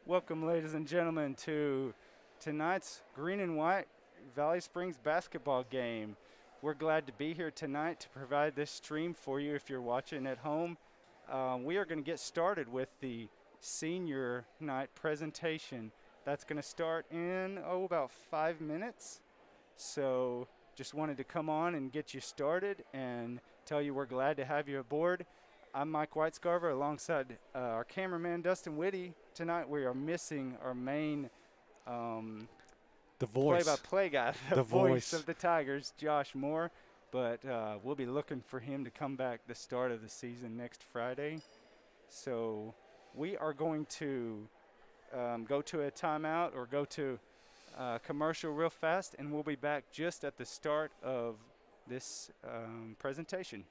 Welcome, ladies and gentlemen, to tonight's Green and White Valley Springs basketball game. We're glad to be here tonight to provide this stream for you if you're watching at home. We are going to get started with the senior night presentation. That's going to start in, about 5 minutes. So just wanted to come on and get you started and tell you we're glad to have you aboard. I'm Mike Whitescarver alongside our cameraman Dustin Whitty. Tonight we are missing our main The voice. play-by-play guy, The voice voice. of the Tigers, Josh Moore. But we'll be looking for him to come back the start of the season next Friday. So we are going to go to a timeout or go to commercial real fast, and we'll be back just at the start of this presentation.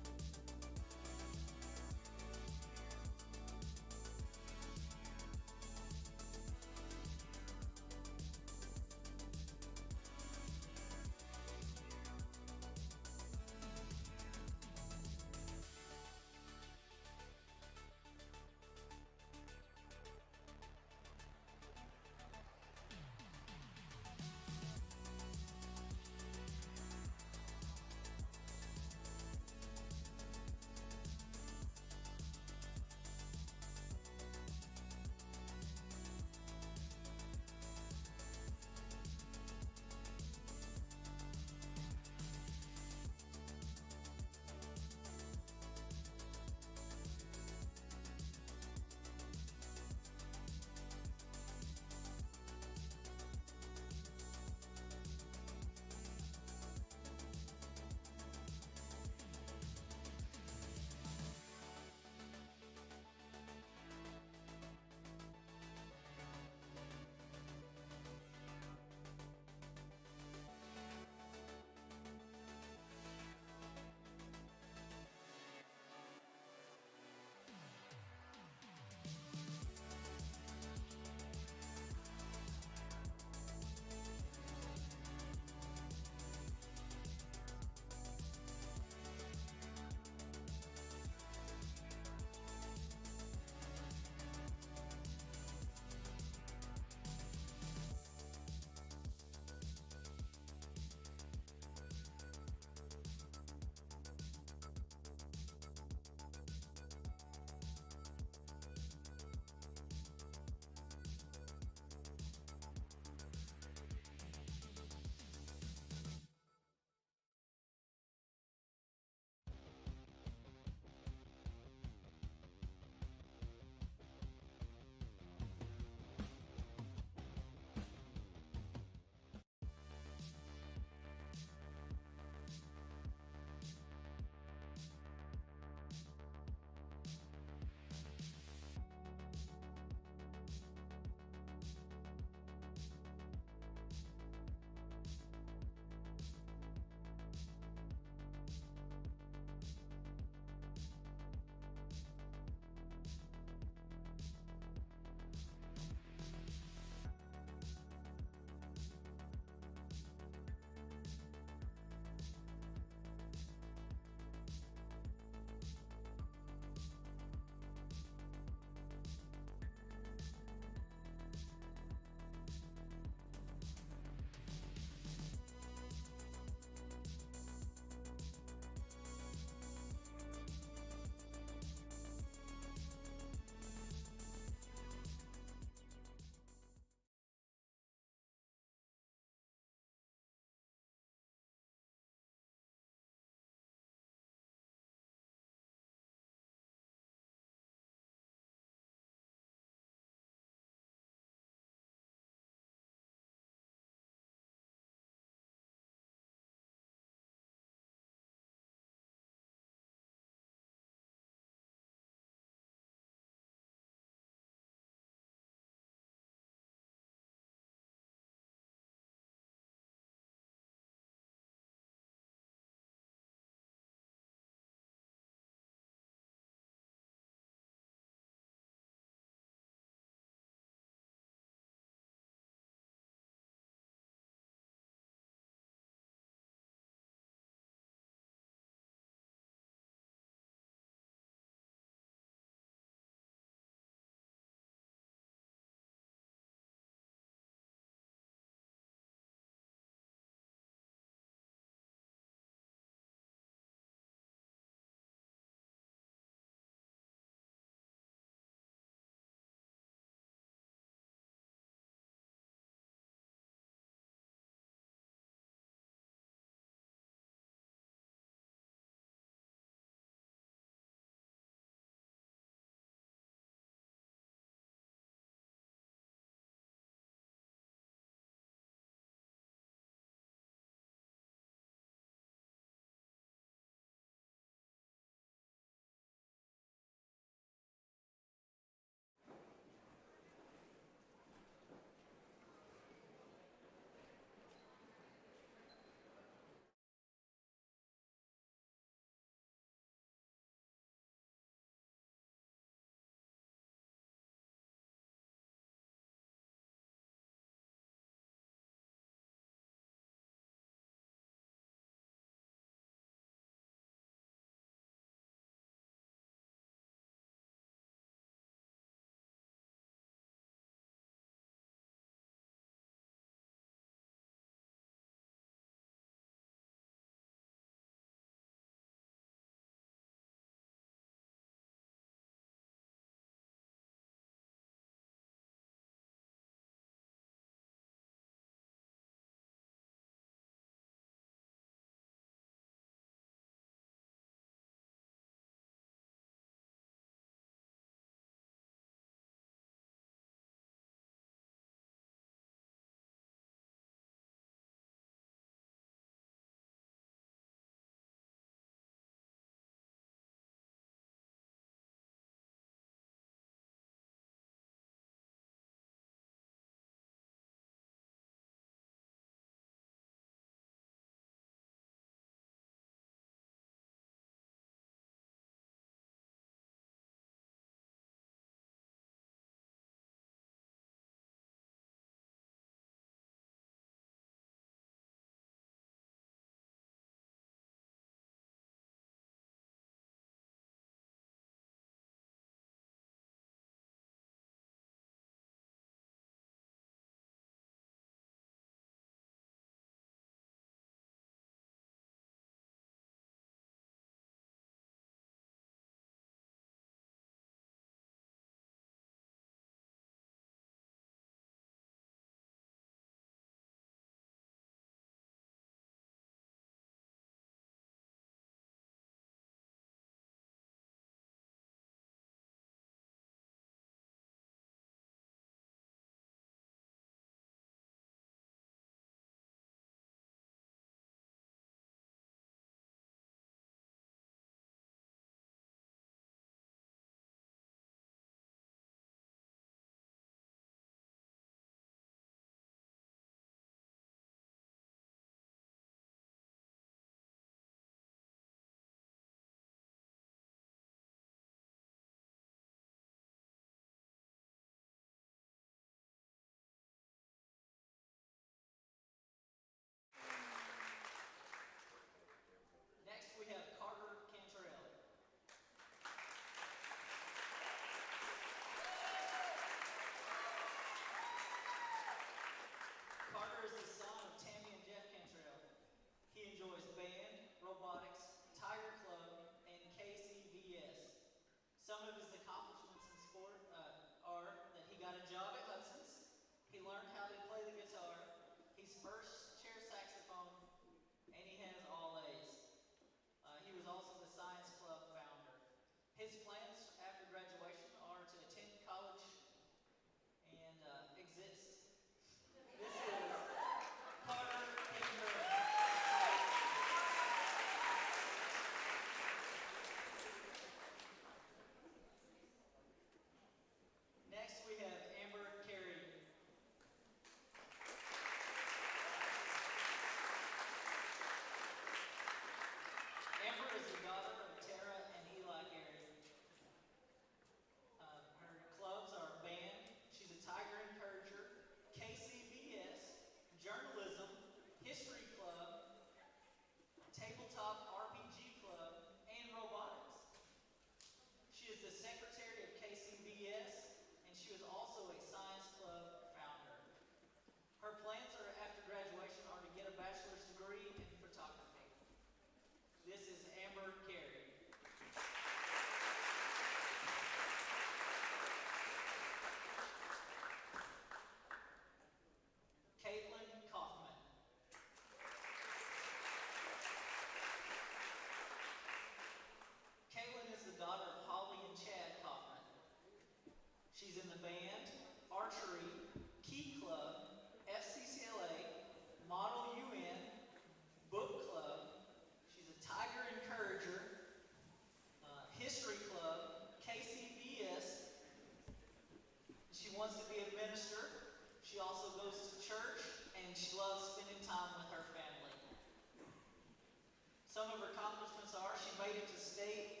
Some of her accomplishments are she made it to state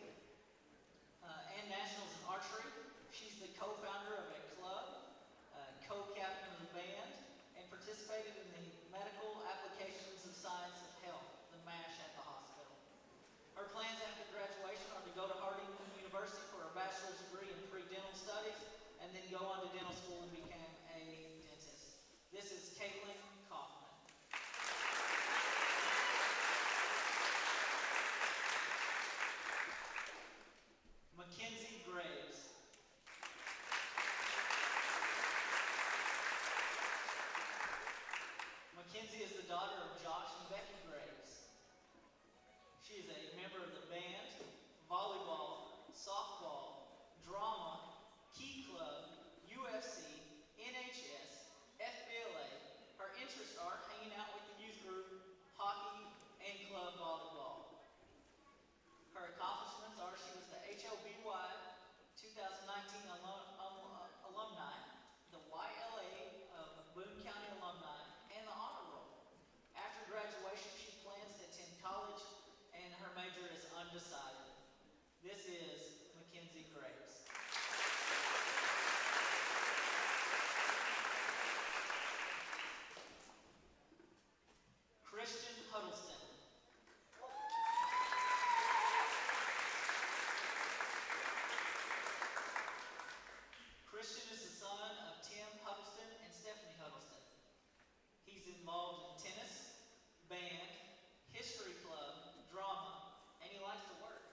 and nationals in archery. She's the co-founder of a club, co-captain of the band, and participated in the medical applications of science of health, the MASH at the hospital. Her plans after graduation are to go to Harding University for a bachelor's degree in pre-dental studies, and then go on to dental school and become a dentist. This is Caitlin Kaufman. Mackenzie Graves. Mackenzie is the daughter of Josh and Becky Graves. She is a member of the band, volleyball, softball, drama, key club, UFC, NHS, FBLA. Her interests are hanging out with the youth group, hockey, and club volleyball. Her accomplishments are she was the HLBY 2019 alumni, the YLA of Boone County alumni, and the honor roll. After graduation, she plans to attend college, and her major is undecided. This is Mackenzie Graves. Christian Huddleston. Christian is the son of Tim Huddleston and Stephanie Huddleston. He's involved in tennis, band, history club, drama, and he likes to work.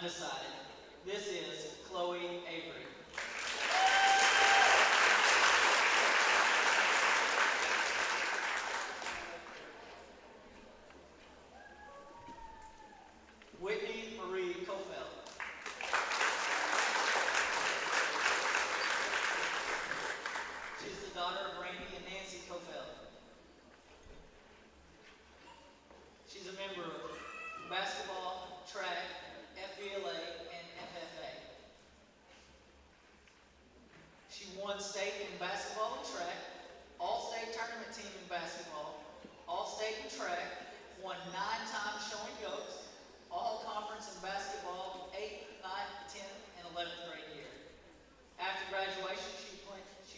undecided. This is Chloe Avery. Whitney Marie Kofeld. She's the daughter of Randy and Nancy Kofeld. She's a member of basketball, track, FBLA, and FFA. She won state in basketball and track, all-state tournament team in basketball, all-state in track, won 9 times showing goats, all-conference in basketball 8th, 9th, 10th, and 11th grade year. After graduation, she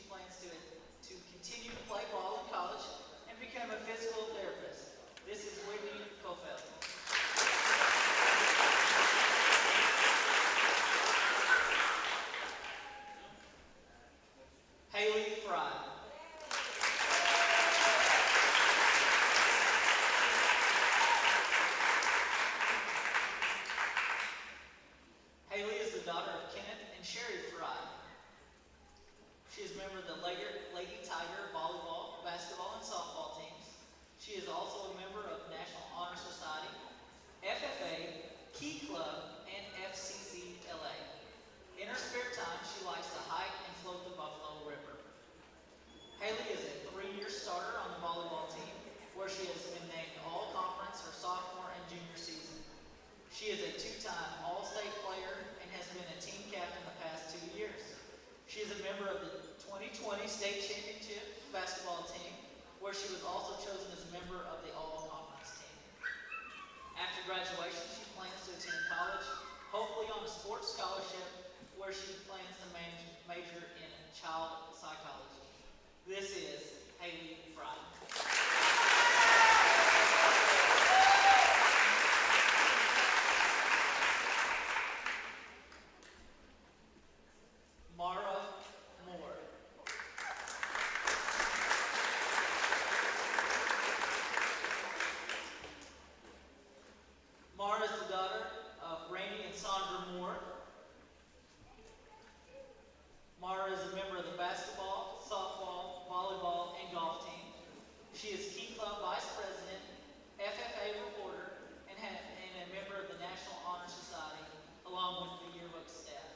plans to continue to play ball in college and become a physical therapist. This is Whitney Kofeld. Haley Fry. Haley is the daughter of Kenneth and Sherry Fry. She is a member of the Lady Tiger volleyball, basketball, and softball teams. She is also a member of National Honor Society, FFA, Key Club, and FCCLA. In her spare time, she likes to hike and float the Buffalo River. Haley is a 3-year starter on the volleyball team, where she has been named All-Conference her sophomore and junior season. She is a 2-time All-State player and has been a team captain the past 2 years. She is a member of the 2020 State Championship basketball team, where she was also chosen as a member of the All-Conference team. After graduation, she plans to attend college, hopefully on a sports scholarship, where she plans to major in child psychology. This is Haley Fry. Mara Moore. Mara is the daughter of Randy and Sandra Moore. Mara is a member of the basketball, softball, volleyball, and golf team. She is Key Club Vice President, FFA reporter, and a member of the National Honor Society, along with the yearbook staff.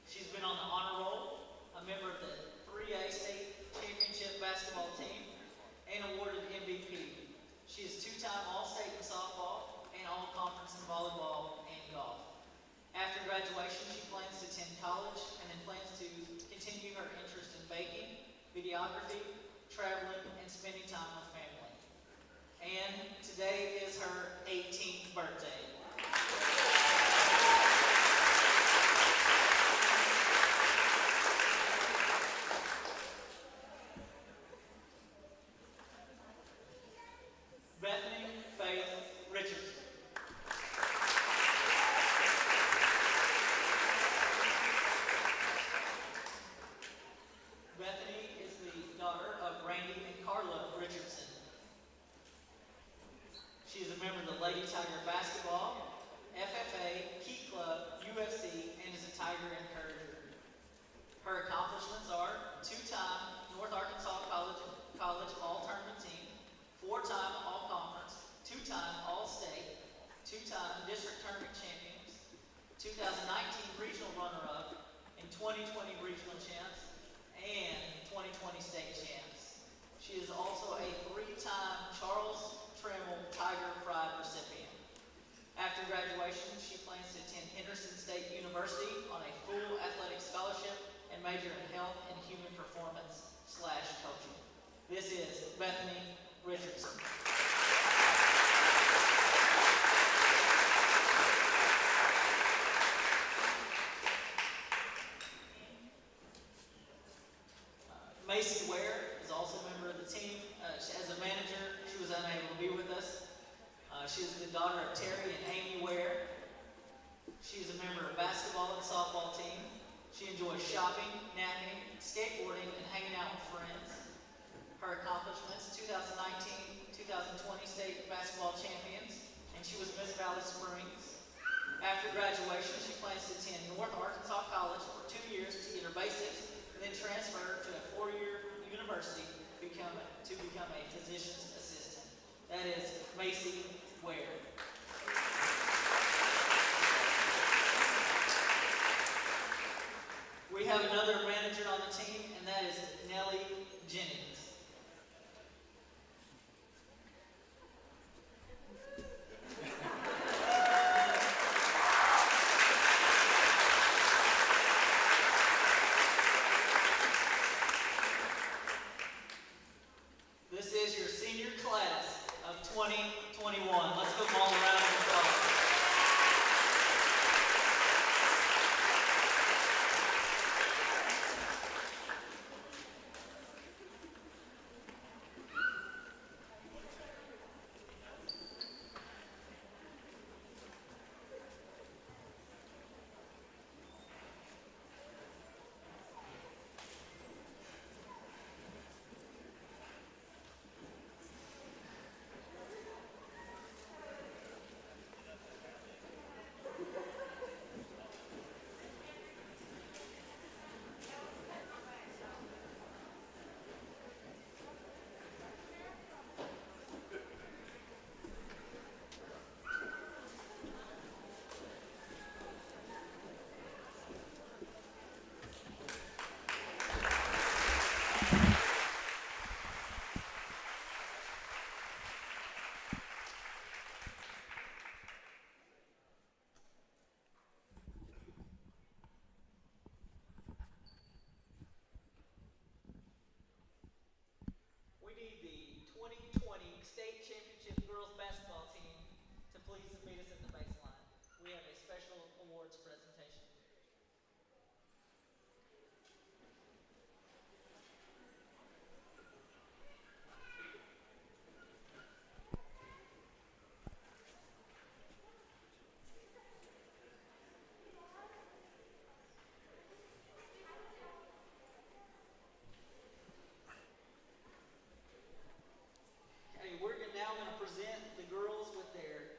She's been on the honor roll, a member of the 3A State Championship basketball team, and awarded MVP. She is 2-time All-State in softball and All-Conference in volleyball and golf. After graduation, she plans to attend college and then plans to continue her interest in baking, videography, traveling, and spending time with family. And today is her 18th birthday. Bethany Faith Richardson. Bethany is the daughter of Randy and Carla Richardson. She is a member of the Lady Tiger basketball, FFA, Key Club, UFC, and is a Tiger encourager. Her accomplishments are 2-time North Arkansas College All-Tournament Team, 4-time All-Conference, 2-time All-State, 2-time District Tournament Champions, 2019 Regional Runner-Up, and 2020 Regional Champs, and 2020 State Champs. She is also a 3-time Charles Trammell Tiger Pride recipient. After graduation, she plans to attend Henderson State University on a full athletic scholarship and major in health and human performance/coaching. This is Bethany Richardson. Macy Ware is also a member of the team. As a manager, she was unable to be with us. She is the daughter of Terry and Amy Ware. She is a member of basketball and softball team. She enjoys shopping, napping, skateboarding, and hanging out with friends. Her accomplishments: 2019-2020 state basketball champions, and she was Miss Valley Springs. After graduation, she plans to attend North Arkansas College for 2 years to get her basics, and then transfer to a 4-year university to become a physician's assistant. That is Macy Ware. We have another manager on the team, and that is Nellie Jennings. This is your senior class of 2021. Let's give them all a round of applause. We need the 2020 State Championship Girls Basketball team to please meet us at the baseline. We have a special awards presentation. Okay, we're now going to present the girls with their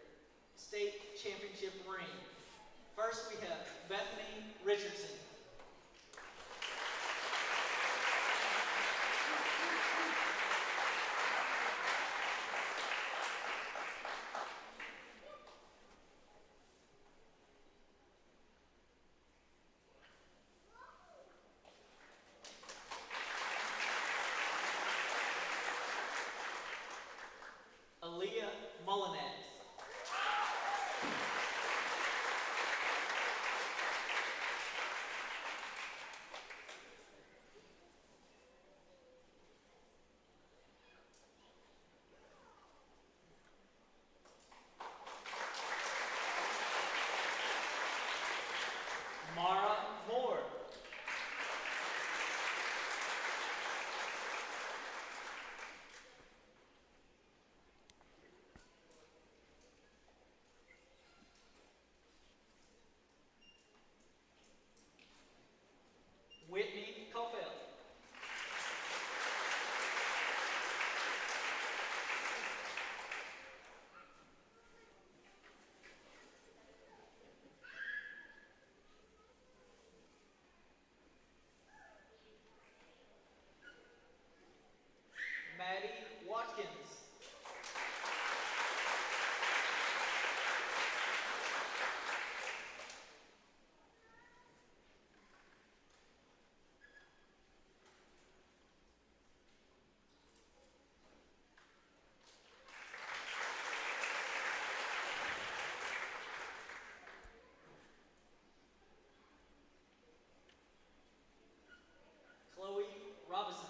state championship ring. First, we have Bethany Richardson. Aaliyah Mullinax. Mara Moore. Whitney Caulfield. Maddie Watkins. Chloe Robinson.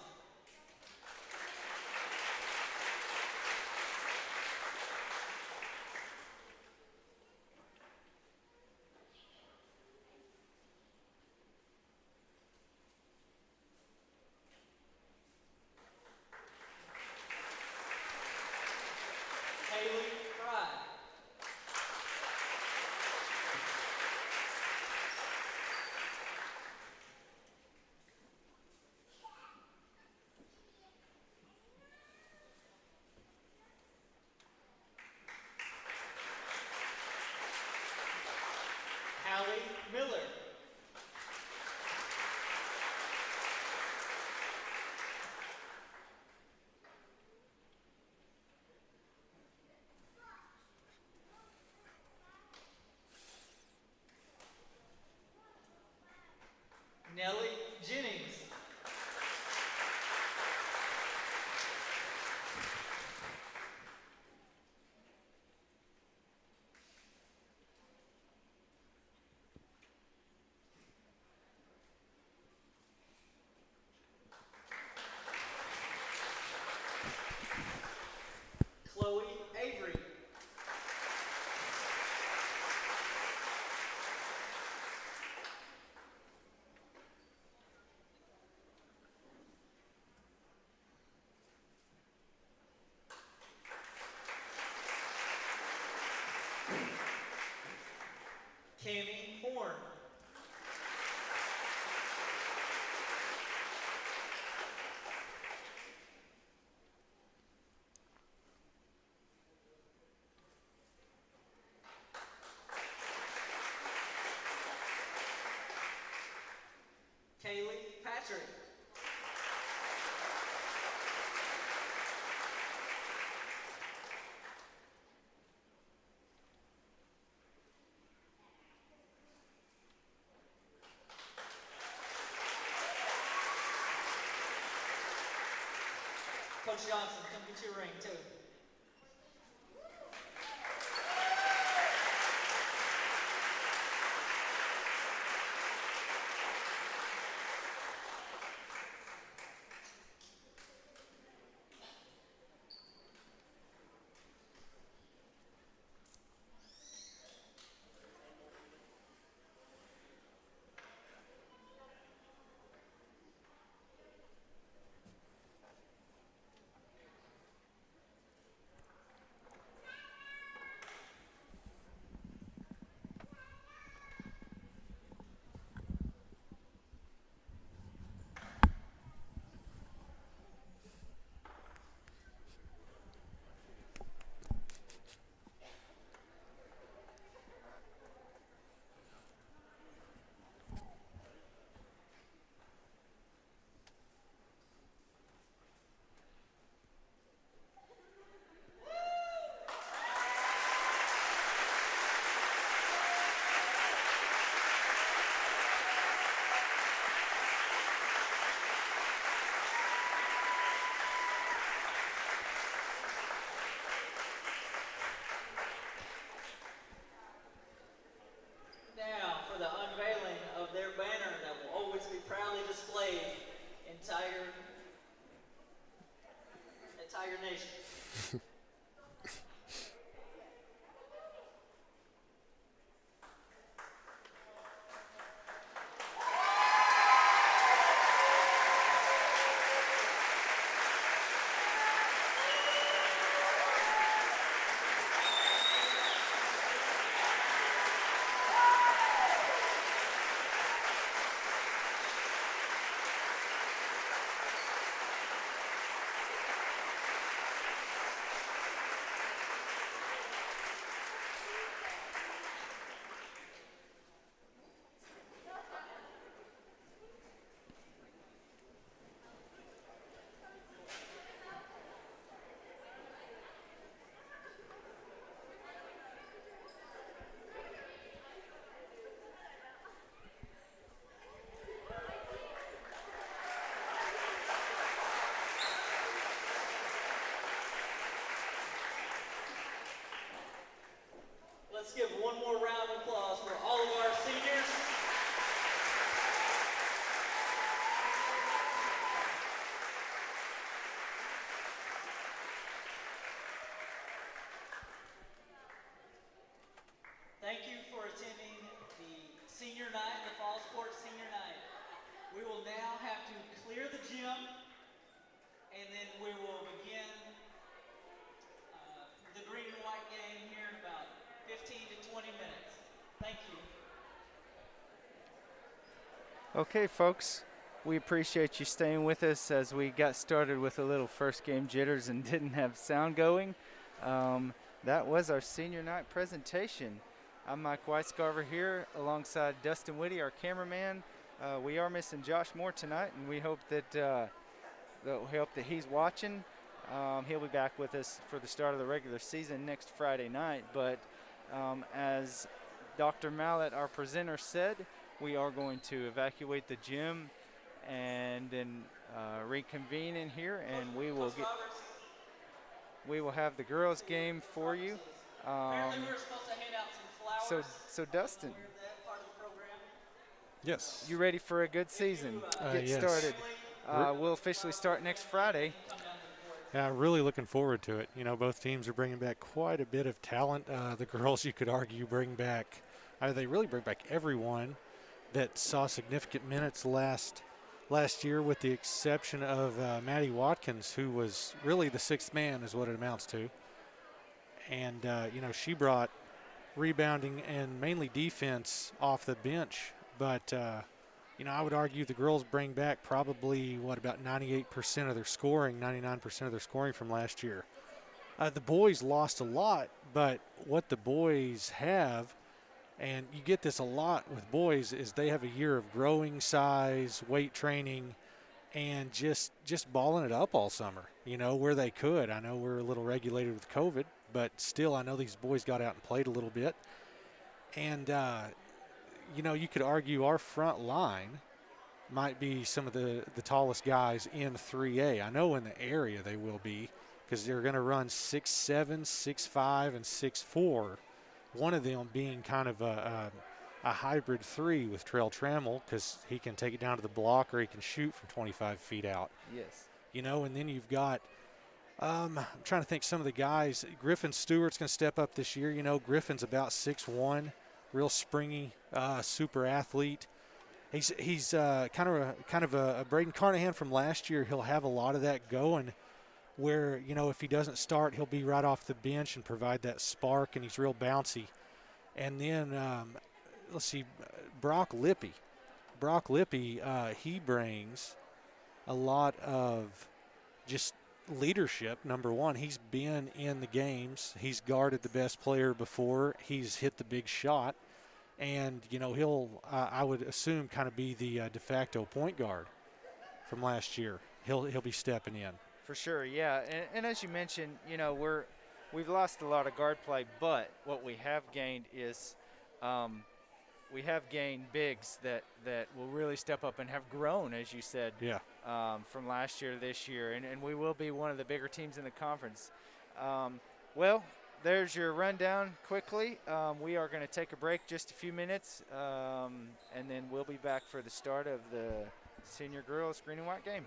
artistry. Coach Johnson, come get your ring too. Now for the unveiling of their banner that will always be proudly displayed in Tiger Nation. Let's give one more round of applause for all of our seniors. Thank you for attending the senior night, the Fall Sports Senior Night. We will now have to clear the gym, and then we will begin the green and white game here in about 15 to 20 minutes. Thank you. Okay, folks, we appreciate you staying with us as we got started with a little first game jitters and didn't have sound going. That was our senior night presentation. I'm Mike Weiscarver here alongside Dustin Whitty, our cameraman. We are missing Josh Moore tonight, and we hope that he's watching. He'll be back with us for the start of the regular season next Friday night. But as Dr. Mallett, our presenter, said, we are going to evacuate the gym and then reconvene in here, and we will have the girls' game for you. Apparently we were supposed to hand out some flowers. So Dustin, Yes. you ready for a good season? Get yes. started. We'll officially start next Friday. Yeah, really looking forward to it. You know, both teams are bringing back quite a bit of talent. The girls, you could argue, they really bring back everyone that saw significant minutes last year, with the exception of Maddie Watkins, who was really the sixth man is what it amounts to. And, she brought rebounding and mainly defense off the bench. But, I would argue the girls bring back probably, about 98% of their scoring, 99% of their scoring from last year. The boys lost a lot, but what the boys have And you get this a lot with boys is they have a year of growing size, weight training, and just balling it up all summer, where they could. I know we're a little regulated with COVID, but still I know these boys got out and played a little bit. And, you could argue our front line might be some of the tallest guys in 3A. I know in the area they will be because they're going to run 6'7", 6'5", and 6'4", one of them being kind of a hybrid 3 with Trail Trammell because he can take it down to the block or he can shoot from 25 feet out. Yes. And then you've got, I'm trying to think some of the guys. Griffin Stewart's going to step up this year. Griffin's about 6'1", real springy, super athlete. He's kind of a Braden Carnahan from last year. He'll have a lot of that going where, if he doesn't start, he'll be right off the bench and provide that spark, and he's real bouncy. And then, let's see, Brock Lippy. Brock Lippy, he brings a lot of just leadership. Number one, he's been in the games. He's guarded the best player before. He's hit the big shot. And, he'll, I would assume, kind of be the de facto point guard from last year. He'll be stepping in. For sure, yeah. And as you mentioned, we've lost a lot of guard play, but what we have gained is we have gained bigs that will really step up and have grown, as you said, from last year to this year. And we will be one of the bigger teams in the conference. Well, there's your rundown quickly. We are going to take a break just a few minutes, and then we'll be back for the start of the senior girls green and white game.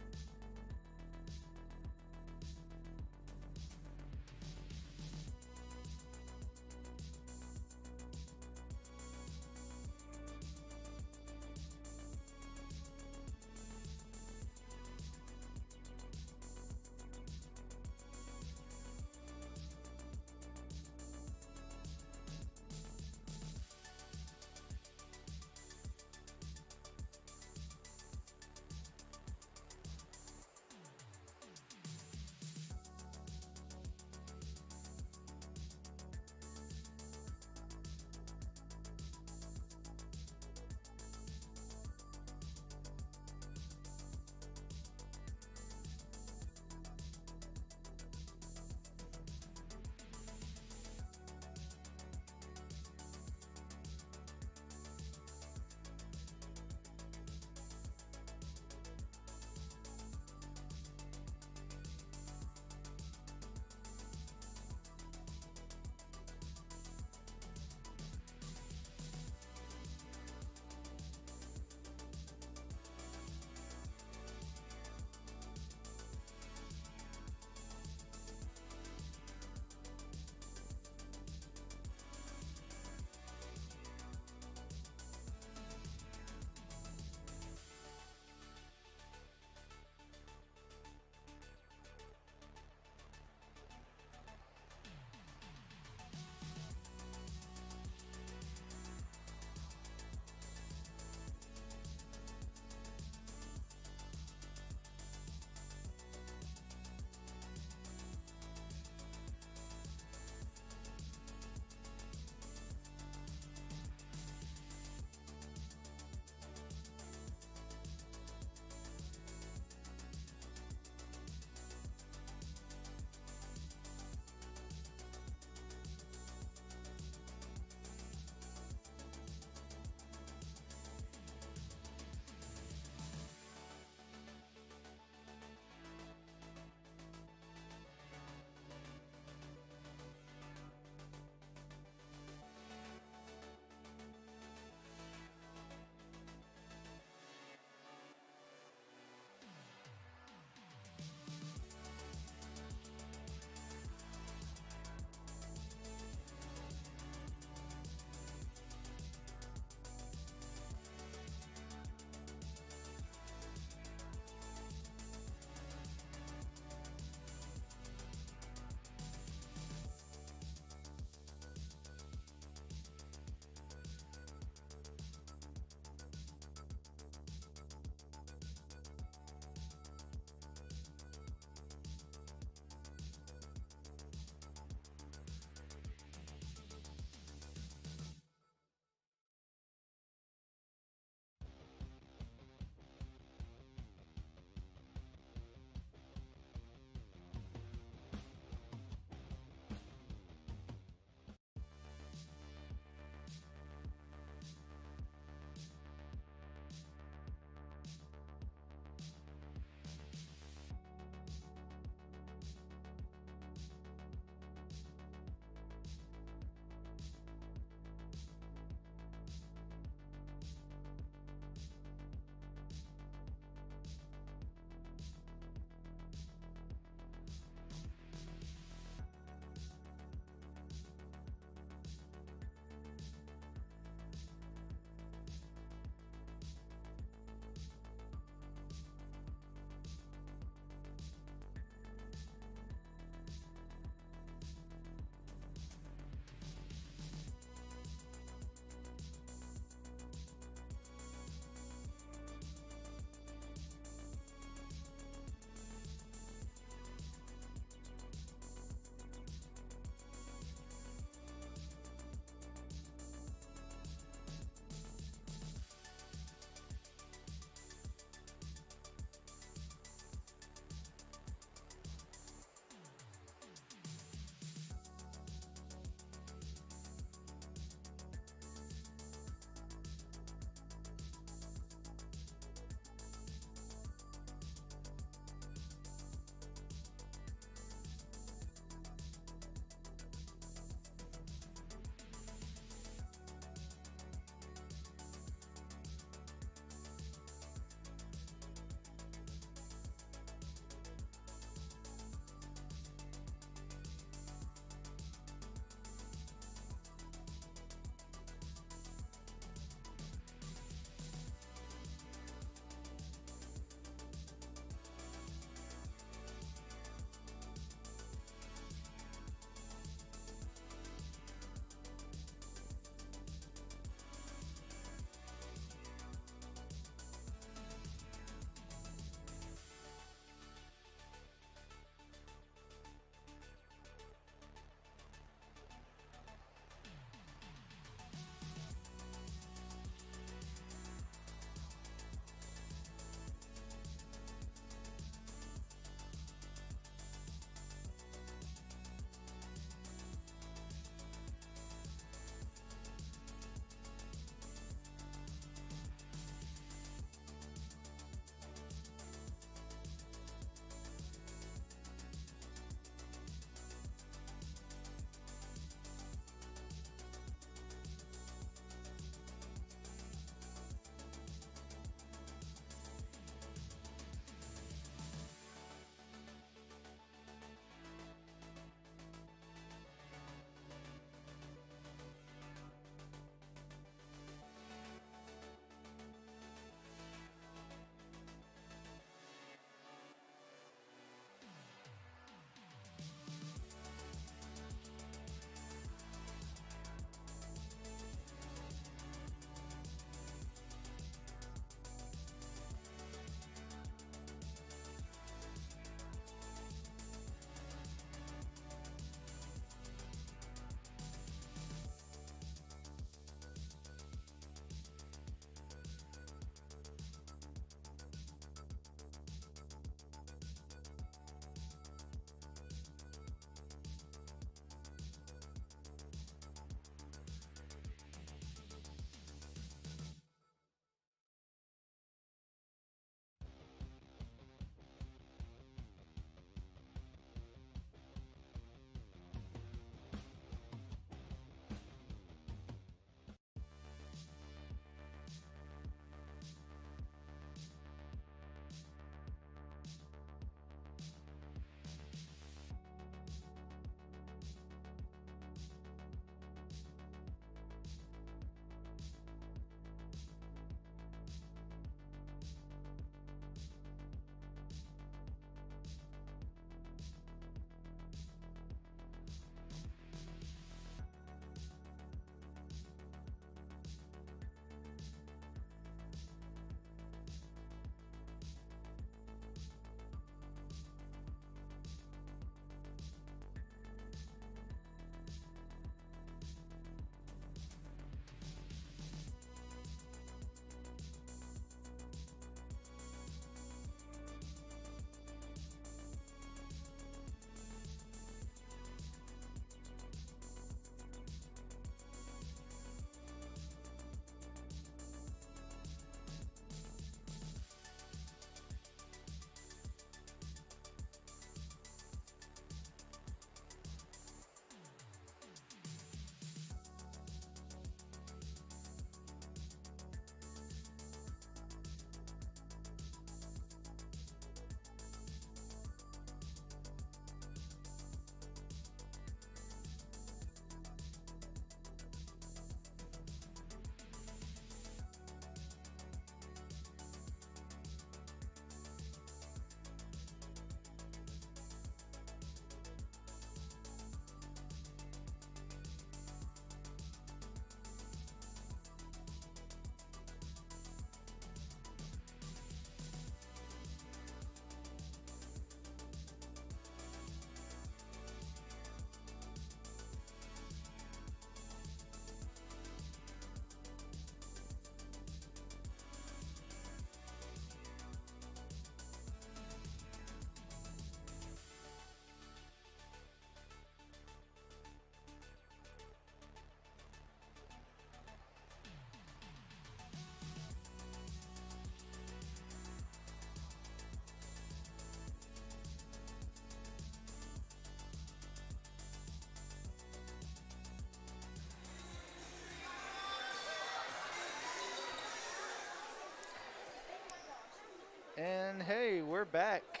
hey, we're back.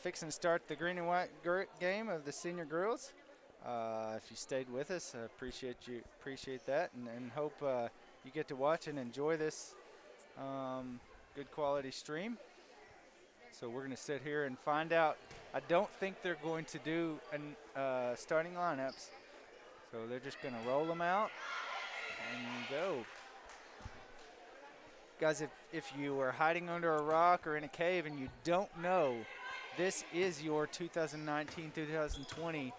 Fixing to start the green and white game of the senior girls. If you stayed with us, I appreciate that, and hope you get to watch and enjoy this good quality stream. So we're going to sit here and find out. I don't think they're going to do starting lineups, so they're just going to roll them out and go. Guys, if you are hiding under a rock or in a cave and you don't know, this is your 2019-2020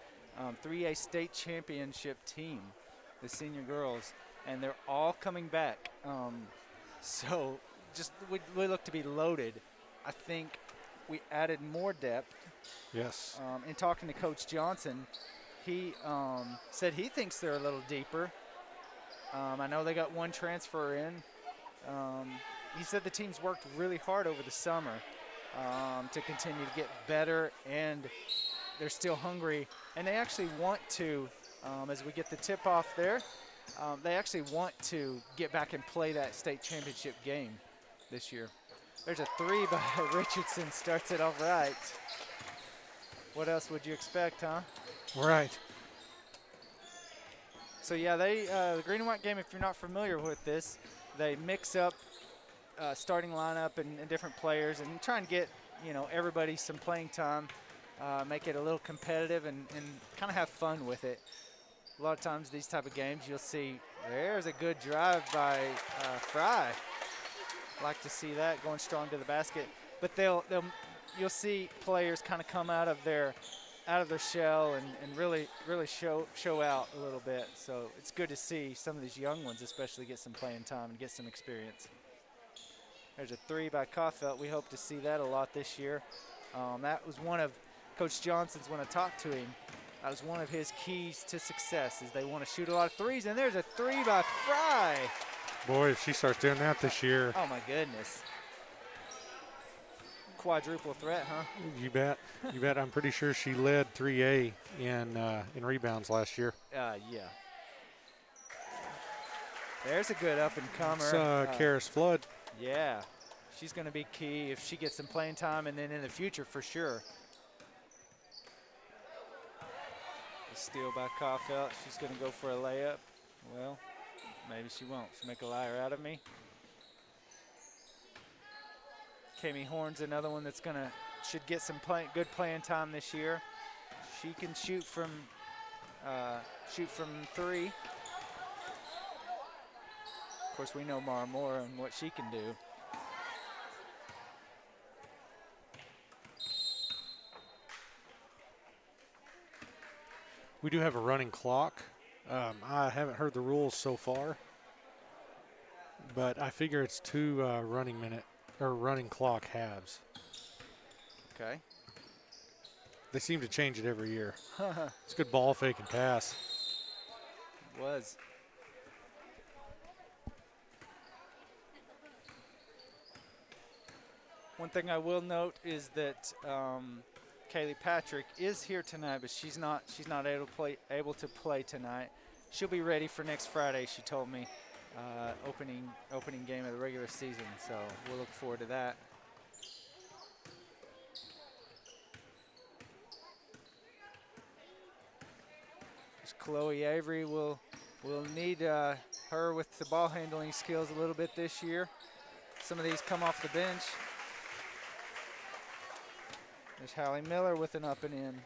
3A state championship team, the senior girls, and they're all coming back. So just we look to be loaded. I think we added more depth. Yes. In talking to Coach Johnson, he said he thinks they're a little deeper. I know they got one transfer in. He said the team's worked really hard over the summer to continue to get better, and they're still hungry. And they actually want to, as we get the tip off there, they actually want to get back and play that state championship game this year. There's a three by Richardson, starts it off right. What else would you expect, huh? Right. So yeah, the green and white game, if you're not familiar with this, they mix up starting lineup and different players and try and get, everybody some playing time, make it a little competitive and kind of have fun with it. A lot of times these type of games, you'll see there's a good drive by Fry. Like to see that going strong to the basket, but you'll see players kind of come out of their shell and really show out a little bit. So it's good to see some of these young ones especially get some playing time and get some experience. There's a three by Kaufelt. We hope to see that a lot this year. That was one of Coach Johnson's, when I talked to him, that was one of his keys to success, is they want to shoot a lot of threes, and there's a three by Fry. Boy, if she starts doing that this year. Oh my goodness. Quadruple threat, huh? You bet. You bet. I'm pretty sure she led 3A in rebounds last year. Yeah. There's a good up-and-comer. It's Karis Flood. Yeah. She's going to be key if she gets some playing time, and then in the future for sure. A steal by Kaufelt. She's going to go for a layup. Well, maybe she won't. She'll make a liar out of me. Kami Horn's another one that's should get some good playing time this year. She can shoot from three. Of course, we know Mara Moore and what she can do. We do have a running clock. I haven't heard the rules so far, but I figure it's 2 running clock halves. Okay. They seem to change it every year. It's a good ball fake and pass. It was. One thing I will note is that Kaylee Patrick is here tonight, but she's not able to play tonight. She'll be ready for next Friday, she told me. Opening game of the regular season, so we'll look forward to that. There's Chloe Avery. We'll need her with the ball handling skills a little bit this year. Some of these come off the bench. There's Hallie Miller with an up and in.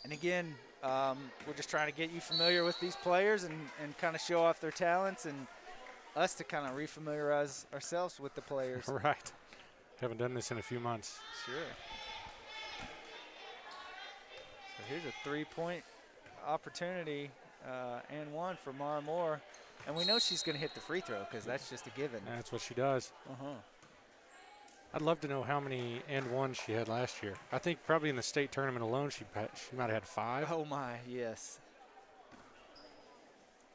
And again, we're just trying to get you familiar with these players and kind of show off their talents, and us to kind of refamiliarize ourselves with the players. Right. Haven't done this in a few months. Sure. So here's a three-point opportunity and one for Mara Moore. And we know she's going to hit the free throw because that's just a given. That's what she does. I'd love to know how many and ones she had last year. I think probably in the state tournament alone, she might have had 5. Oh my, yes.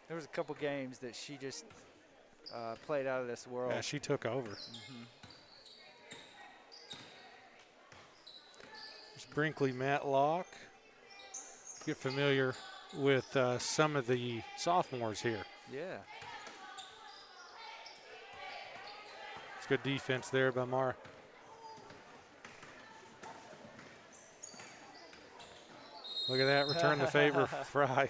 There was a couple games that she just played out of this world. Yeah, she took over. There's Brinkley Matlock. Get familiar with some of the sophomores here. Yeah. Good defense there by Mara. Look at that, return the favor, Fry.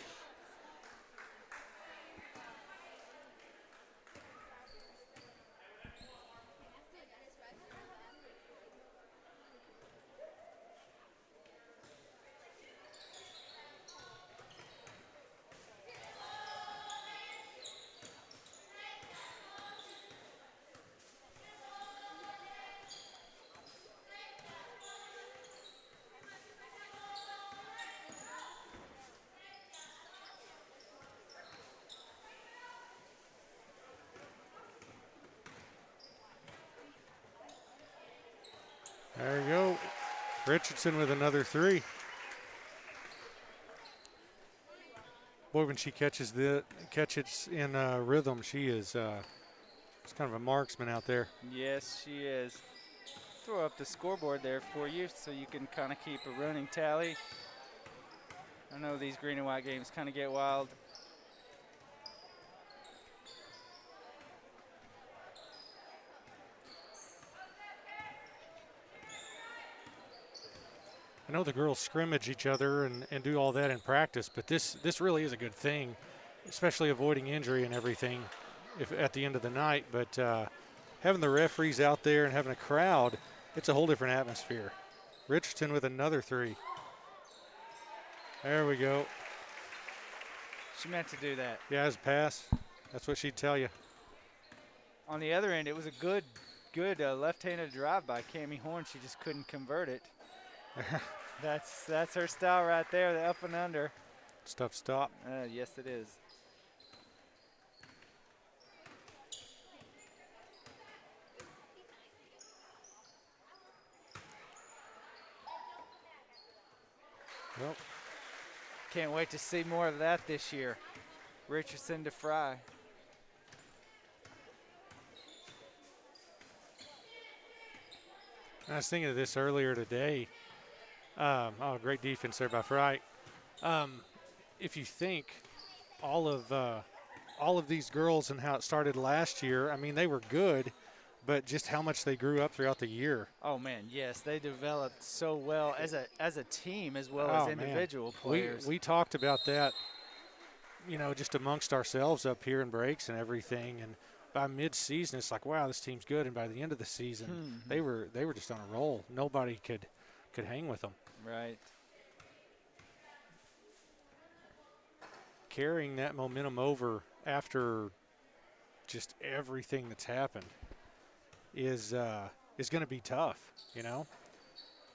There you go. Richardson with another 3. Boy, when she catches in rhythm, she is it's kind of a marksman out there. Yes, she is. Throw up the scoreboard there for you so you can kind of keep a running tally. I know these green and white games kind of get wild. I know the girls scrimmage each other and do all that in practice, but this really is a good thing, especially avoiding injury and everything if at the end of the night. But having the referees out there and having a crowd, it's a whole different atmosphere. Richardson with another 3. There we go. She meant to do that. Yeah, as a pass. That's what she'd tell you. On the other end, it was a good left-handed drive by Cammie Horn. She just couldn't convert it. That's her style right there, the up and under. Stuff stop. Yes, it is. Nope. Can't wait to see more of that this year. Richardson to Fry. I was thinking of this earlier today. Great defense there by Fry. If you think all of these girls and how it started last year, I mean, they were good, but just how much they grew up throughout the year. Oh man, yes, they developed so well as a team as well as individual players. We talked about that, just amongst ourselves up here in breaks and everything, and by mid-season, it's like, wow, this team's good. And by the end of the season, they were just on a roll. Nobody could hang with them. Right. Carrying that momentum over after just everything that's happened is going to be tough,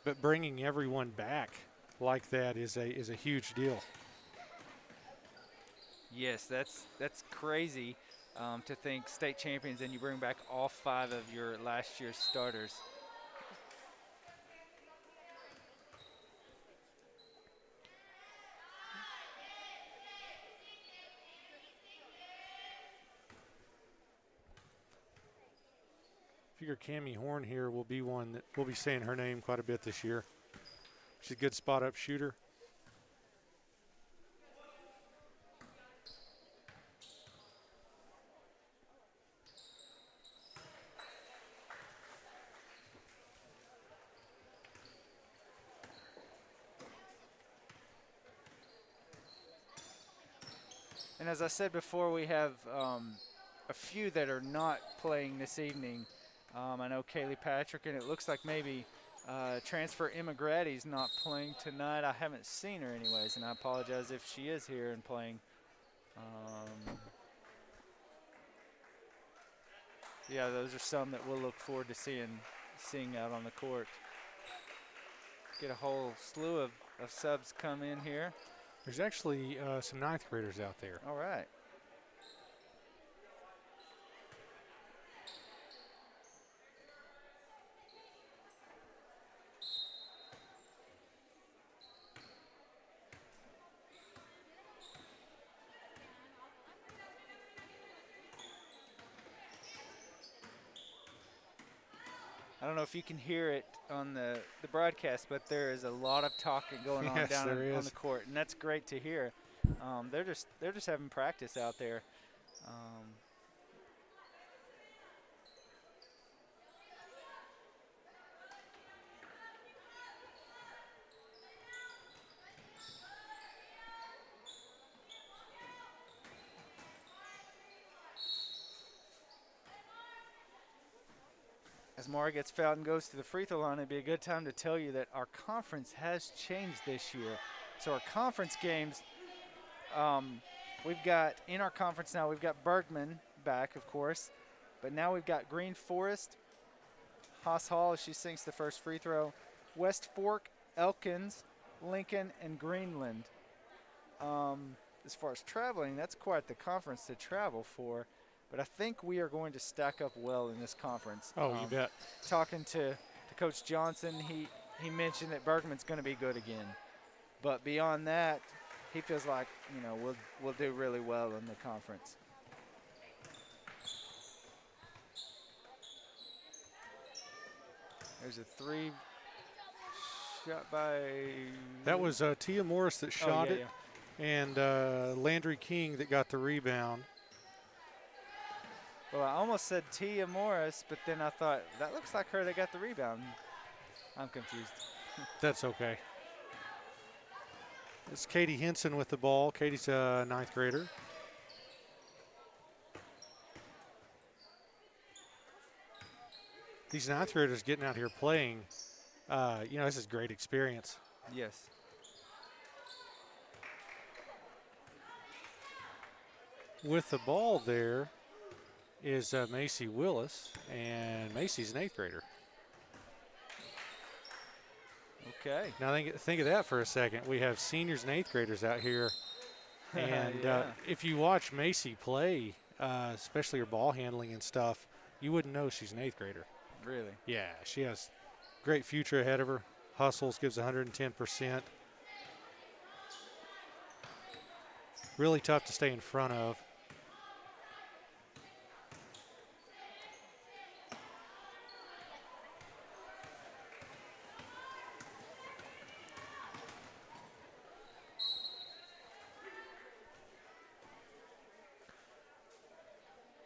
But bringing everyone back like that is a huge deal. Yes, that's crazy. To think state champions and you bring back all 5 of your last year's starters. Figure Cammie Horn here will be one that we'll be saying her name quite a bit this year. She's a good spot up shooter. And as I said before, we have a few that are not playing this evening. I know Kaylee Patrick, and it looks like maybe transfer Emma Grady's not playing tonight. I haven't seen her anyways, and I apologize if she is here and playing. Yeah, those are some that we'll look forward to seeing out on the court. Get a whole slew of subs come in here. There's actually some 9th graders out there. All right. I don't know if you can hear it on the broadcast, but there is a lot of talking going on down on the court, and that's great to hear. They're just having practice out there. As Mara gets fouled and goes to the free throw line, it'd be a good time to tell you that our conference has changed this year. So our conference games, we've got in our conference now, we've got Bergman back, of course, but now we've got Green Forest, Haas Hall as she sinks the first free throw, West Fork, Elkins, Lincoln, and Greenland. As far as traveling, that's quite the conference to travel for, but I think we are going to stack up well in this conference. Oh, you bet. Talking to Coach Johnson, he mentioned that Bergman's going to be good again, but beyond that, he feels like we'll do really well in the conference. There's a three shot by. That was Tia Morris that shot it, and Landry King that got the rebound. Well, I almost said Tia Morris, but then I thought, that looks like her that got the rebound. I'm confused. That's okay. It's Katie Henson with the ball. Katie's a 9th grader. These 9th graders getting out here playing, this is great experience. Yes. With the ball there is Macy Willis, and Macy's an 8th grader. Okay. Now think of that for a second. We have seniors and 8th graders out here, and if you watch Macy play, especially her ball handling and stuff, you wouldn't know she's an 8th grader. Really? Yeah, she has great future ahead of her. Hustles, gives 110%. Really tough to stay in front of.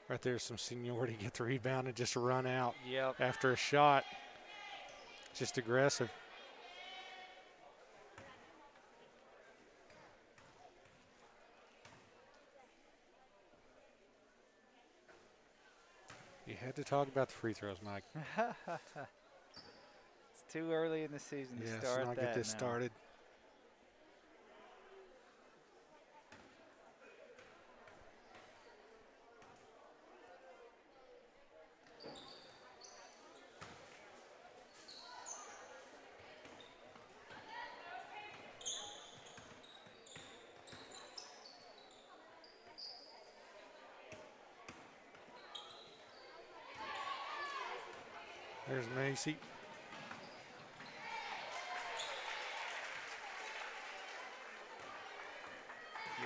Right there's some seniority, get the rebound and just run out after a shot. Just aggressive. You had to talk about the free throws, Mike. It's too early in the season to start let's not get this started. There's Macy.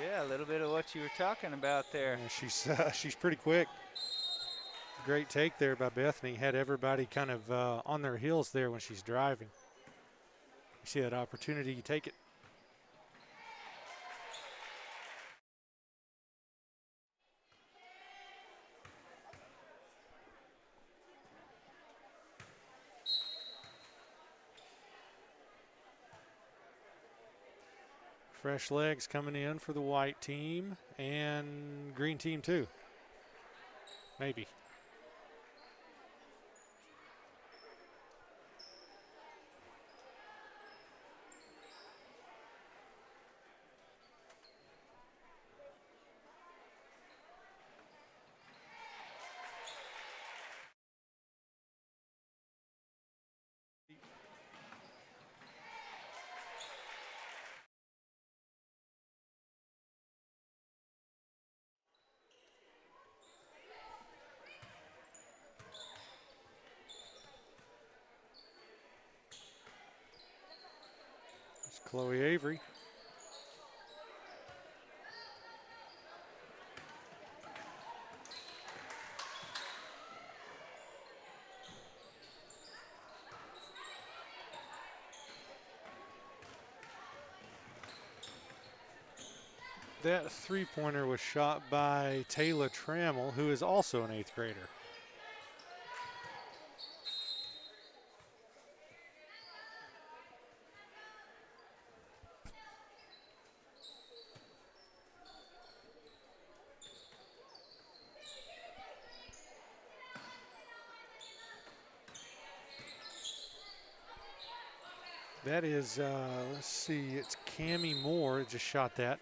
Yeah, a little bit of what you were talking about there. Yeah, she's pretty quick. Great take there by Bethany. Had everybody kind of on their heels there when she's driving. You see that opportunity, you take it. Fresh legs coming in for the white team and green team too. Maybe. Chloe Avery. That three-pointer was shot by Taylor Trammell, who is also an 8th grader. That is, let's see, it's Cammie Moore that just shot that.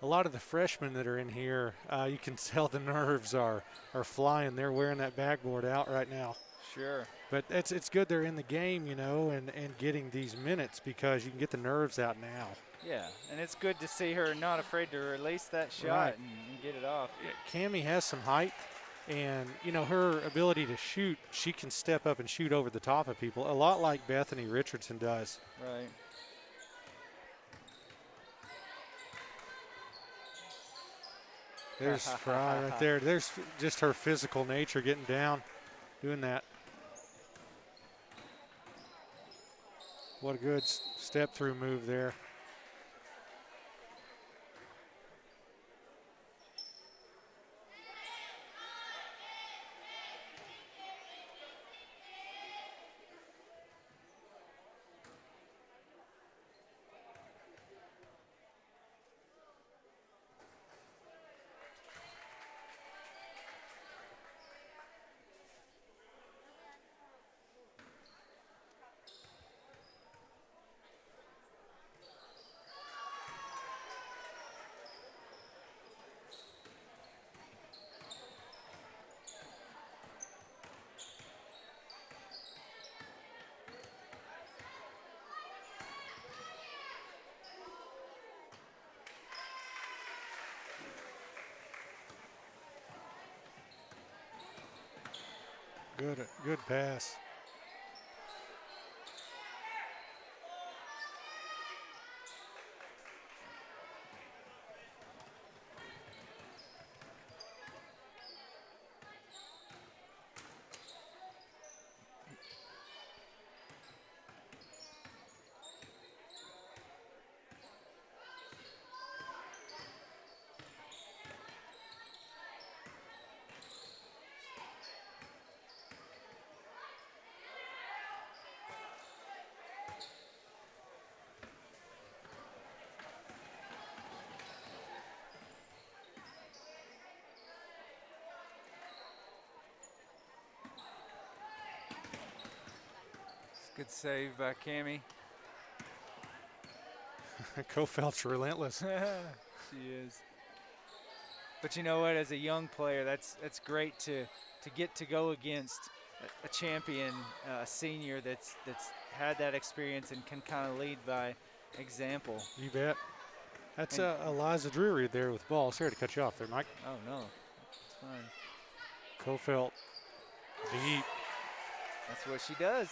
A lot of the freshmen that are in here, you can tell the nerves are flying. They're wearing that backboard out right now. Sure. But it's good they're in the game, you know, and getting these minutes because you can get the nerves out now. Yeah, and it's good to see her not afraid to release that shot Right. and get it off. Yeah, Cammie has some height, and, you know, her ability to shoot, she can step up and shoot over the top of people, a lot like Bethany Richardson does. Right. There's Fry right there. There's just her physical nature getting down, doing that. What a good step-through move there. Good pass. Good save by Cammie. Kofeld's relentless. She is. But you know what? As a young player, that's great to get to go against a champion, a senior that's had that experience and can kind of lead by example. You bet. That's Eliza Drury there with ball. Sorry to cut you off there, Mike. Oh no, it's fine. Kofeld deep. That's what she does.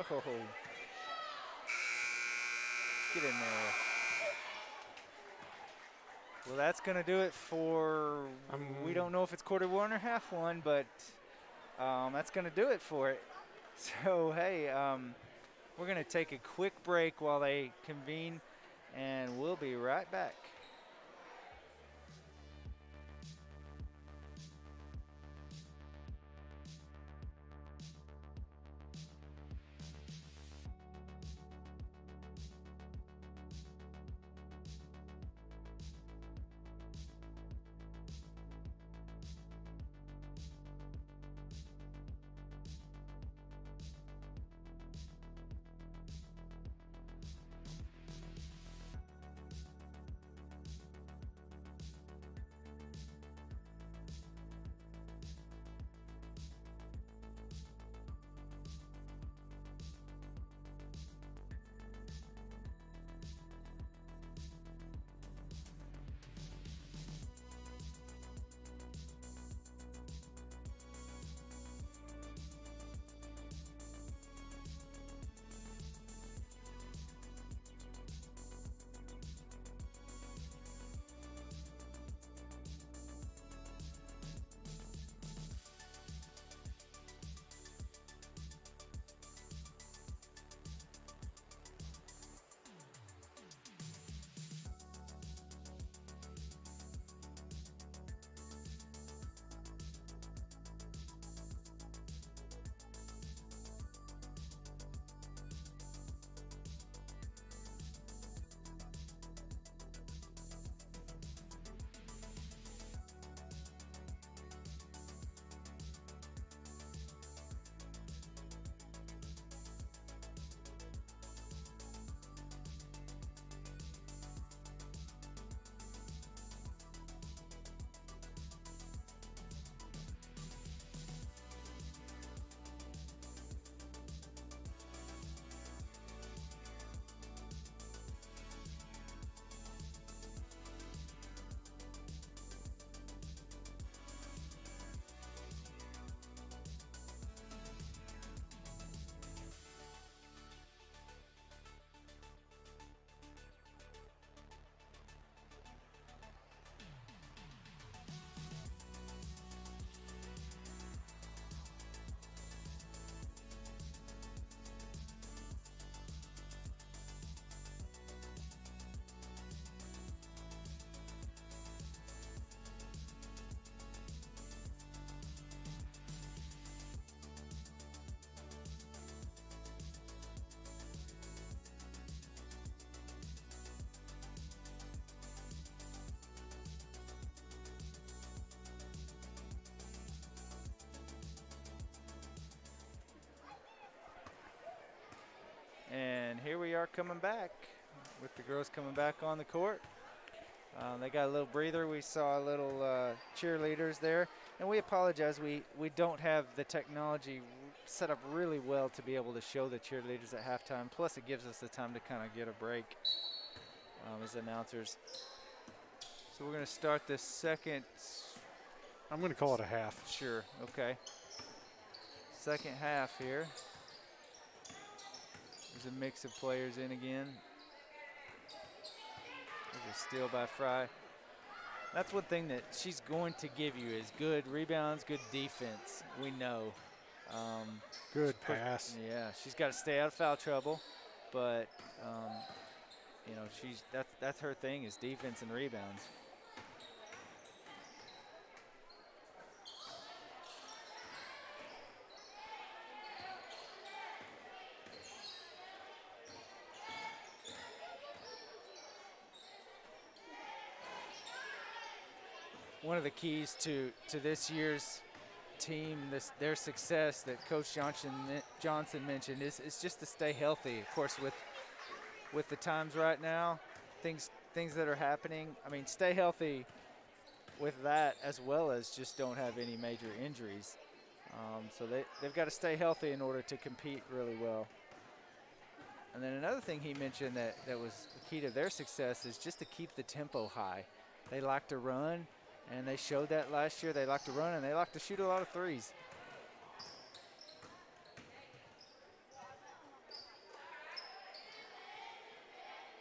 Oh, get in there. Well, that's going to do it for, we don't know if it's quarter one or half one, but that's going to do it for it. So, hey, we're going to take a quick break while they convene, and we'll be right back. are coming back with the girls coming back on the court. They got a little breather. We saw a little cheerleaders there. And we apologize. We don't have the technology set up really well to be able to show the cheerleaders at halftime. Plus, it gives us the time to kind of get a break as announcers. So we're going to start this second. I'm going to call it a half. Sure. Okay. Second half here. There's a mix of players in again. There's a steal by Fry. That's one thing that she's going to give you is good rebounds, good defense. We know. Good pass. Yeah, she's got to stay out of foul trouble, but you know that's her thing is defense and rebounds. One of the keys to this year's team, their success that Coach Johnson mentioned is just to stay healthy. Of course, with the times right now, things that are happening. I mean, stay healthy with that as well as just don't have any major injuries. So they've got to stay healthy in order to compete really well. And then another thing he mentioned that was the key to their success is just to keep the tempo high. They like to run. And they showed that last year. They like to run and they like to shoot a lot of threes.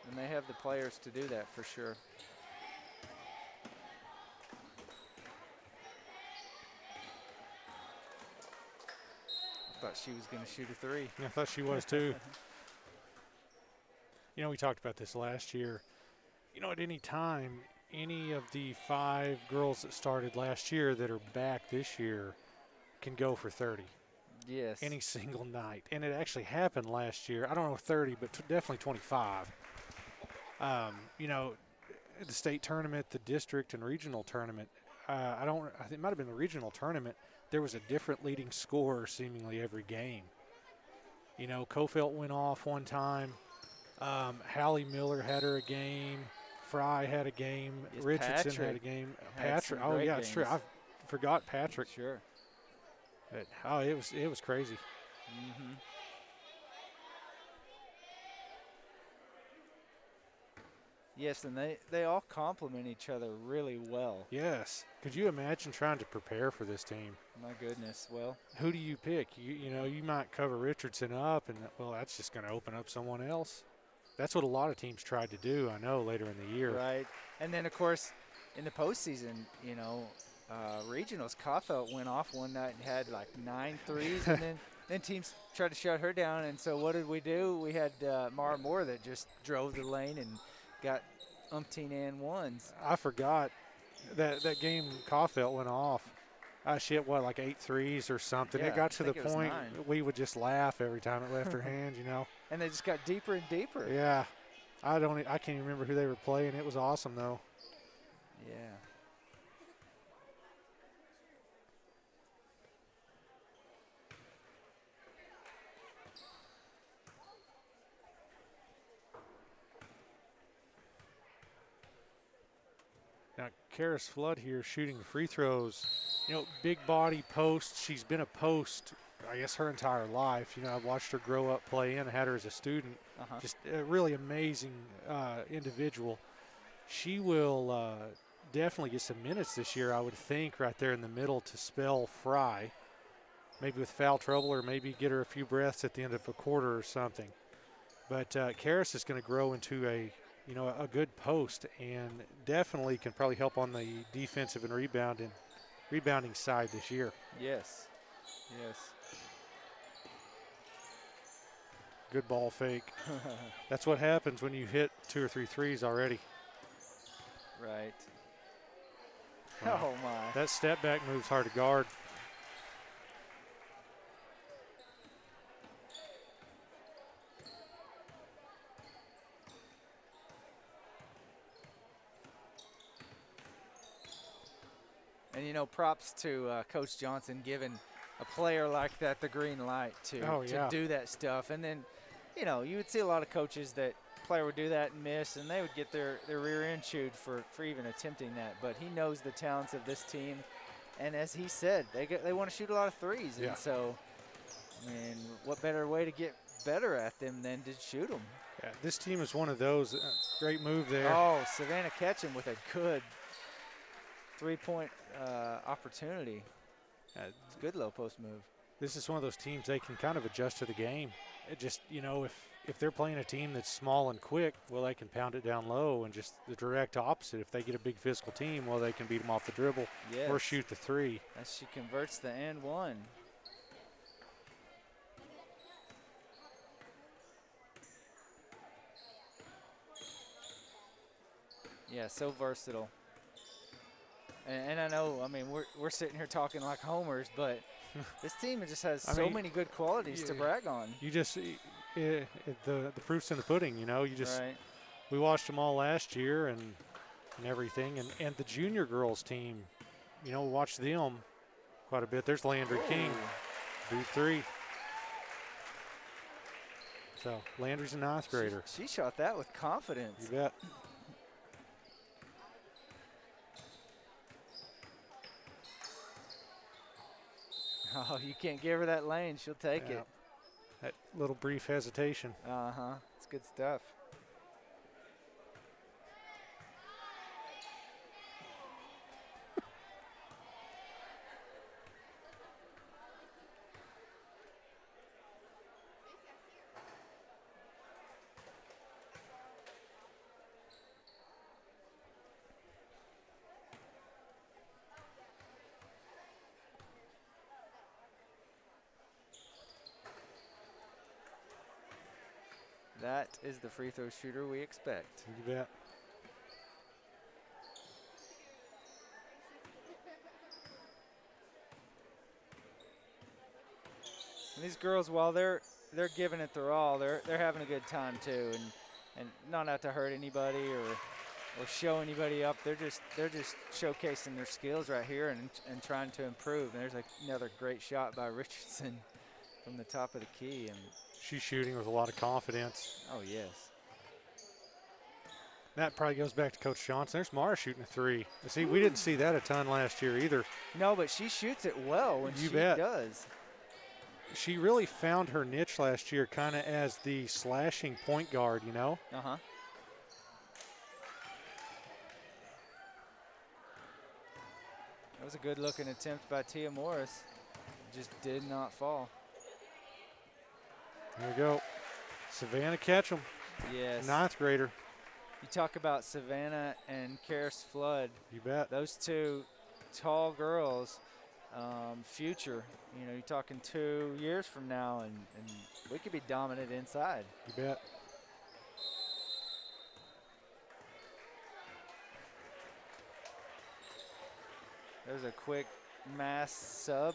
And they have the players to do that for sure. I thought she was going to shoot a three. I thought she was too. You know, we talked about this last year. You know, at any time, any of the 5 girls that started last year that are back this year can go for 30. Yes. Any single night. And it actually happened last year. I don't know 30, but definitely 25. You know, the state tournament, the district and regional tournament, I think it might have been the regional tournament, there was a different leading scorer seemingly every game. You know, Kofelt went off one time. Hallie Miller had her a game. Fry had a game. Yes, Richardson Patrick had a game. had Patrick. some Oh great yeah, it's true. games. I forgot Patrick. Sure. But, it was crazy. Mm-hmm. Yes, and they all complement each other really well. Yes. Could you imagine trying to prepare for this team? My goodness. Well, Who do you pick? You know, you might cover Richardson up, and well, that's just going to open up someone else. That's what a lot of teams tried to do, I know, later in the year. right. And then, of course, in the postseason, you know, regionals, Kofelt went off one night and had like 9 threes, and then teams tried to shut her down. And so what did we do? We had Mara Moore that just drove the lane and got umpteen and ones. I forgot that game Kofelt went off. She hit, like 8 threes or something. Yeah, it got to I the think it was point 9. we would just laugh every time it left her hand, you know. And they just got deeper and deeper. Yeah. I can't even remember who they were playing. It was awesome, though. Yeah. Now, Karis Flood here shooting the free throws. You know, big body post. She's been a post, I guess, her entire life. You know, I've watched her grow up, play in, had her as a student. Just a really amazing individual. She will definitely get some minutes this year, I would think, right there in the middle to spell Fry. Maybe with foul trouble or maybe get her a few breaths at the end of a quarter or something. But Karis is going to grow into a good post and definitely can probably help on the defensive and rebounding side this year. Yes. Yes. Good ball fake. That's what happens when you hit 2 or 3 threes already. Right. Wow. Oh, my. That step back move's hard to guard. And, you know, props to Coach Johnson giving a player like that the green light to Oh, yeah. do that stuff. And then, you know, you would see a lot of coaches that player would do that and miss, and they would get their rear end chewed for even attempting that. But he knows the talents of this team, and as he said, they want to shoot a lot of threes. Yeah. And so, I mean, what better way to get better at them than to shoot them? Yeah, this team is one of those. Great move there. Oh, Savannah Ketchum with a good three-point opportunity. It's a good low post move. This is one of those teams they can kind of adjust to the game. It just, you know, if they're playing a team that's small and quick, well, they can pound it down low, and just the direct opposite. If they get a big physical team, well, they can beat them off the dribble or shoot the three. As she converts the and one. Yeah, so versatile. And I know, I mean, we're sitting here talking like homers, but this team just has so many good qualities to brag on. You just the proof's in the pudding, you know. You just right. We watched them all last year and everything, and the junior girls team, you know, watched them quite a bit. There's Landry King, boot three. So Landry's a ninth grader. She shot that with confidence. You bet. Oh, you can't give her that lane. She'll take it. That little brief hesitation. Uh-huh. It's good stuff. That is the free throw shooter we expect. You bet. And these girls, while they're giving it their all, they're having a good time too, and not out to hurt anybody or show anybody up. They're just showcasing their skills right here and trying to improve. And there's another great shot by Richardson from the top of the key. And she's shooting with a lot of confidence. Oh, yes. That probably goes back to Coach Johnson. There's Mara shooting a three. See, we didn't see that a ton last year either. No, but she shoots it well when she does. She really found her niche last year kind of as the slashing point guard, you know? Uh-huh. That was a good-looking attempt by Tia Morris. Just did not fall. There we go. Savannah Ketchum. Yes. Ninth grader. You talk about Savannah and Karis Flood. You bet. Those two tall girls, future. You know, you're talking 2 years from now, and we could be dominant inside. You bet. There's a quick mass sub.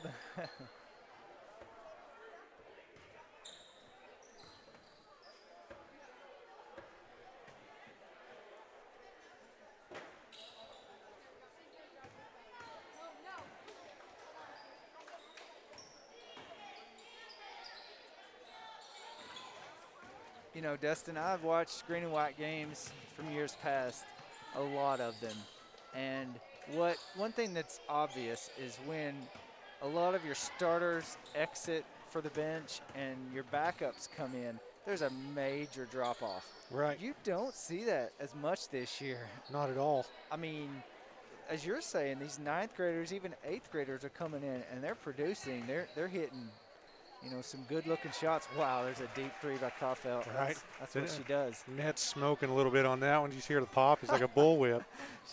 You know, Dustin, I've watched green and white games from years past, a lot of them. And one thing that's obvious is when a lot of your starters exit for the bench and your backups come in, there's a major drop-off. Right. You don't see that as much this year. Not at all. I mean, as you're saying, these ninth graders, even eighth graders are coming in and they're producing. They're hitting, you know, some good-looking shots. Wow, there's a deep three by Kaufeld. Right. That's what she does. Net's smoking a little bit on that one. You hear the pop? It's like a bullwhip.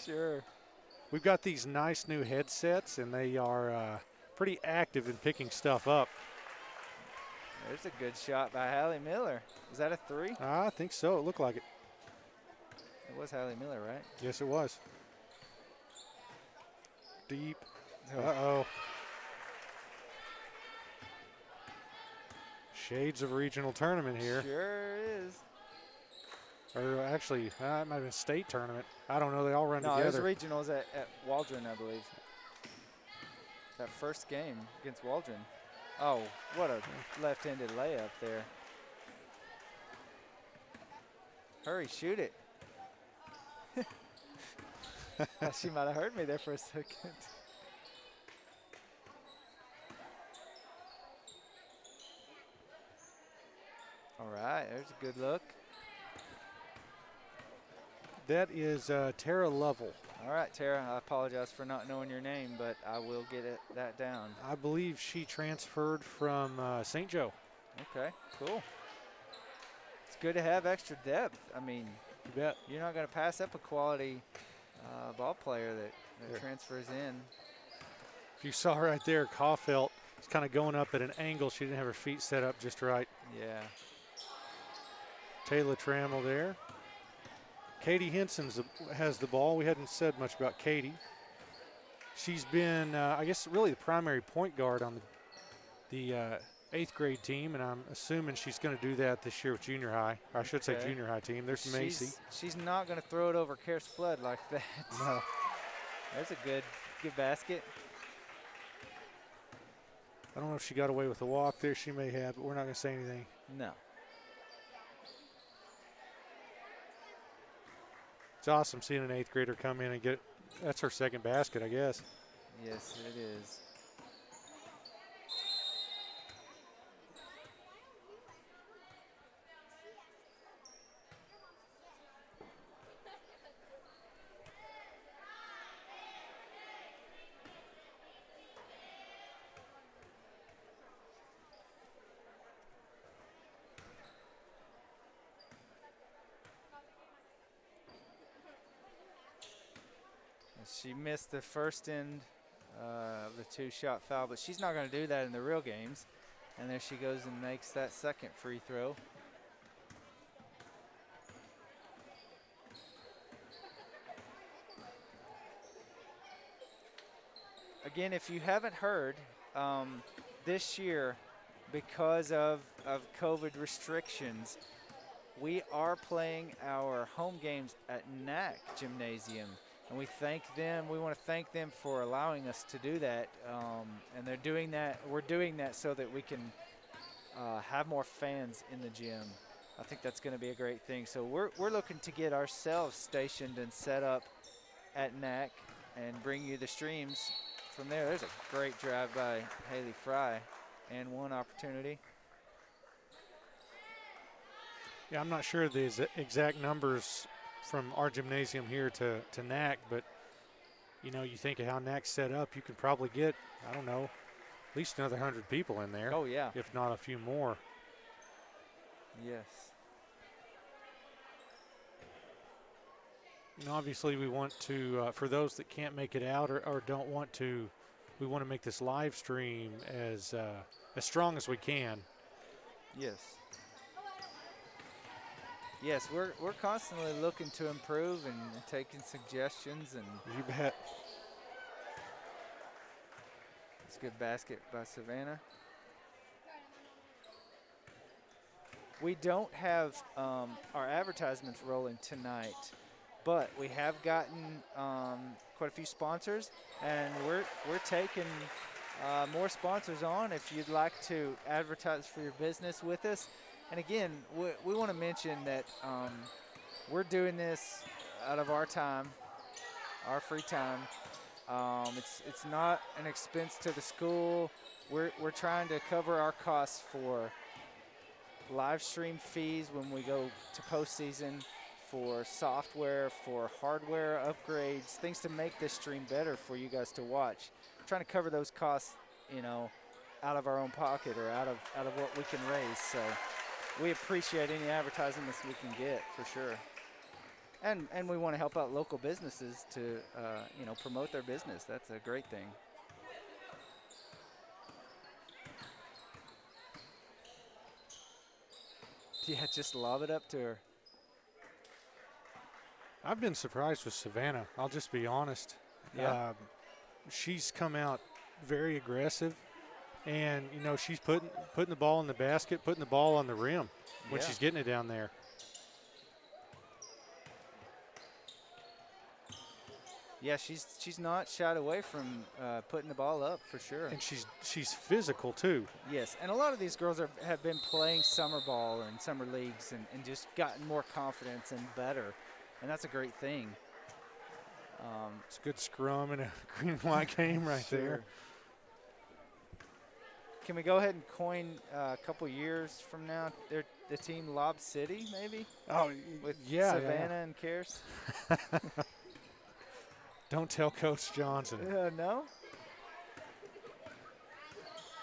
Sure. We've got these nice new headsets, and they are pretty active in picking stuff up. There's a good shot by Hallie Miller. Was that a three? I think so. It looked like it. It was Hallie Miller, right? Yes, it was. Deep. Uh-oh. Shades of regional tournament here. Sure is. Or actually, it might have been state tournament. I don't know. They all run no, together. No, it was regionals at Waldron, I believe. That first game against Waldron. Oh, what a left-handed layup there. Hurry, shoot it. She might have heard me there for a second. All right, there's a good look. That is Tara Lovell. All right, Tara, I apologize for not knowing your name, but I will get that down. I believe she transferred from St. Joe. Okay, cool. It's good to have extra depth. I mean, You bet. you're not going to pass up a quality ball player that transfers in. If you saw right there, Caulfield is kind of going up at an angle. She didn't have her feet set up just right. Yeah. Taylor Trammell there. Katie Henson has the ball. We hadn't said much about Katie. She's been, I guess, really the primary point guard on the 8th grade team, and I'm assuming she's going to do that this year with junior high. Or I should say junior high team. There's Macy. She's not going to throw it over Karis Flood like that. No. There's a good basket. I don't know if she got away with a walk there. She may have, but we're not going to say anything. No. It's awesome seeing an 8th grader come in and get, that's her second basket, I guess. Yes, it is. She missed the first end of the 2-shot foul, but she's not going to do that in the real games. And there she goes and makes that second free throw. Again, if you haven't heard, this year, because of COVID restrictions, we are playing our home games at NAC Gymnasium. And we thank them. We want to thank them for allowing us to do that. And they're doing that. We're doing that so that we can have more fans in the gym. I think that's going to be a great thing. So we're looking to get ourselves stationed and set up at NAC and bring you the streams from there. There's a great drive by Haley Fry and one opportunity. Yeah, I'm not sure the exact numbers from our gymnasium here to NAC, but you know, you think of how NAC's set up, you could probably get, I don't know, at least another 100 people in there. Oh yeah. If not a few more. Yes. And obviously we want to, for those that can't make it out or don't want to, we want to make this live stream as strong as we can. Yes. Yes, we're constantly looking to improve and taking suggestions. And You bet. it's a good basket by Savannah. We don't have our advertisements rolling tonight, but we have gotten quite a few sponsors, and we're taking more sponsors on if you'd like to advertise for your business with us. And again, we want to mention that we're doing this out of our time, our free time. It's not an expense to the school. We're trying to cover our costs for live stream fees when we go to postseason, for software, for hardware upgrades, things to make this stream better for you guys to watch. We're trying to cover those costs, you know, out of our own pocket or out of what we can raise. So we appreciate any advertisements we can get, for sure. And we want to help out local businesses to, you know, promote their business. That's a great thing. Yeah, just lob it up to her. I've been surprised with Savannah. I'll just be honest. Yeah. She's come out very aggressive. And, you know, she's putting the ball in the basket, putting the ball on the rim when she's getting it down there. Yeah, she's not shied away from putting the ball up for sure. And she's physical too. Yes, and a lot of these girls have been playing summer ball and summer leagues and just gotten more confidence and better, and that's a great thing. It's a good scrum and a green and white game right Sure. there. Can we go ahead and coin a couple years from now? They're the team Lob City, maybe? Oh, With yeah. Savannah and Kearse? Don't tell Coach Johnson. No?